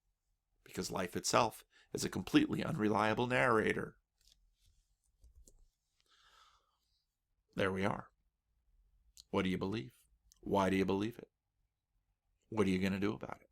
A: because life itself is a completely unreliable narrator. There we are. What do you believe? Why do you believe it? What are you going to do about it?